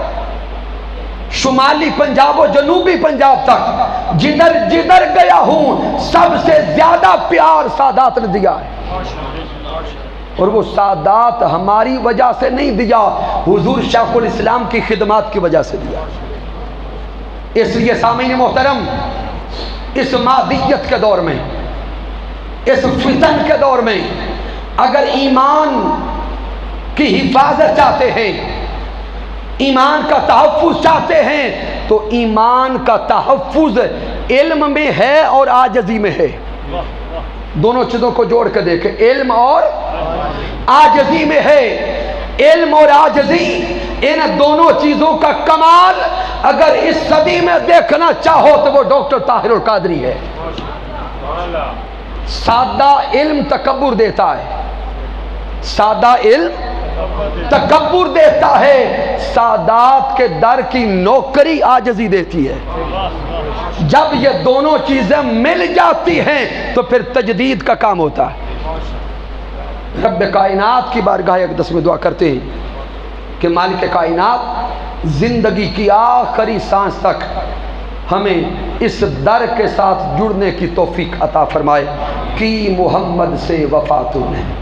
شمالی پنجاب و جنوبی پنجاب تک جدھر جدھر گیا ہوں سب سے زیادہ پیار سادات نے دیا ہے، اور وہ سادات ہماری وجہ سے نہیں دیا، حضور شیخ الاسلام کی خدمات کی وجہ سے دیا۔ اس لیے سامعین محترم، اس مادیت کے دور میں، اس فتن کے دور میں اگر ایمان کی حفاظت چاہتے ہیں، ایمان کا تحفظ چاہتے ہیں، تو ایمان کا تحفظ علم میں ہے اور عاجزی میں ہے۔ دونوں چیزوں کو جوڑ کے دیکھیں، علم اور عاجزی میں ہے۔ علم اور عاجزی، ان دونوں چیزوں کا کمال اگر اس صدی میں دیکھنا چاہو تو وہ ڈاکٹر طاہر القادری ہے۔ سادہ علم تکبر دیتا ہے، سادہ علم تکبر دیتا ہے، سادات کے در کی نوکری عاجزی دیتی ہے۔ جب یہ دونوں چیزیں مل جاتی ہیں تو پھر تجدید کا کام ہوتا ہے۔ رب کائنات کی بارگاہ اقدس میں دعا کرتے ہیں کہ مالک کائنات زندگی کی آخری سانس تک ہمیں اس در کے ساتھ جڑنے کی توفیق عطا فرمائے کہ محمد سے وفا تو نہیں۔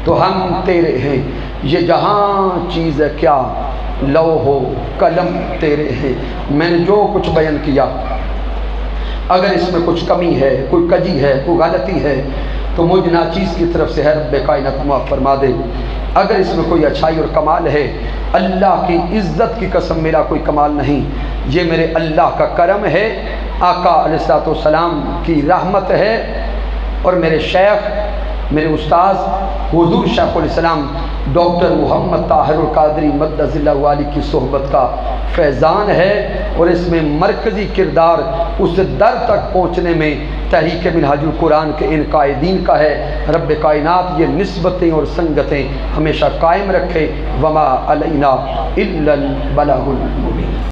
تو ہم تیرے ہیں، یہ جہاں چیز ہے کیا لوح و قلم تیرے ہیں۔ میں نے جو کچھ بیان کیا اگر اس میں کچھ کمی ہے، کوئی کجی ہے، کوئی غلطی ہے تو مجھ ناچیز کی طرف سے ہے رب کائنات معاف فرما دے۔ اگر اس میں کوئی اچھائی اور کمال ہے، اللہ کی عزت کی قسم میرا کوئی کمال نہیں، یہ میرے اللہ کا کرم ہے، آقا علیہ السلام کی رحمت ہے، اور میرے شیخ میرے استاذ حضور شیخ الاسلام ڈاکٹر محمد طاہر القادری مدد اللہ علی کی صحبت کا فیضان ہے، اور اس میں مرکزی کردار اس در تک پہنچنے میں تحریک منہاج القرآن کے ان قائدین کا ہے۔ رب کائنات یہ نسبتیں اور سنگتیں ہمیشہ قائم رکھے۔ وما علینا الا البلاغ المبین۔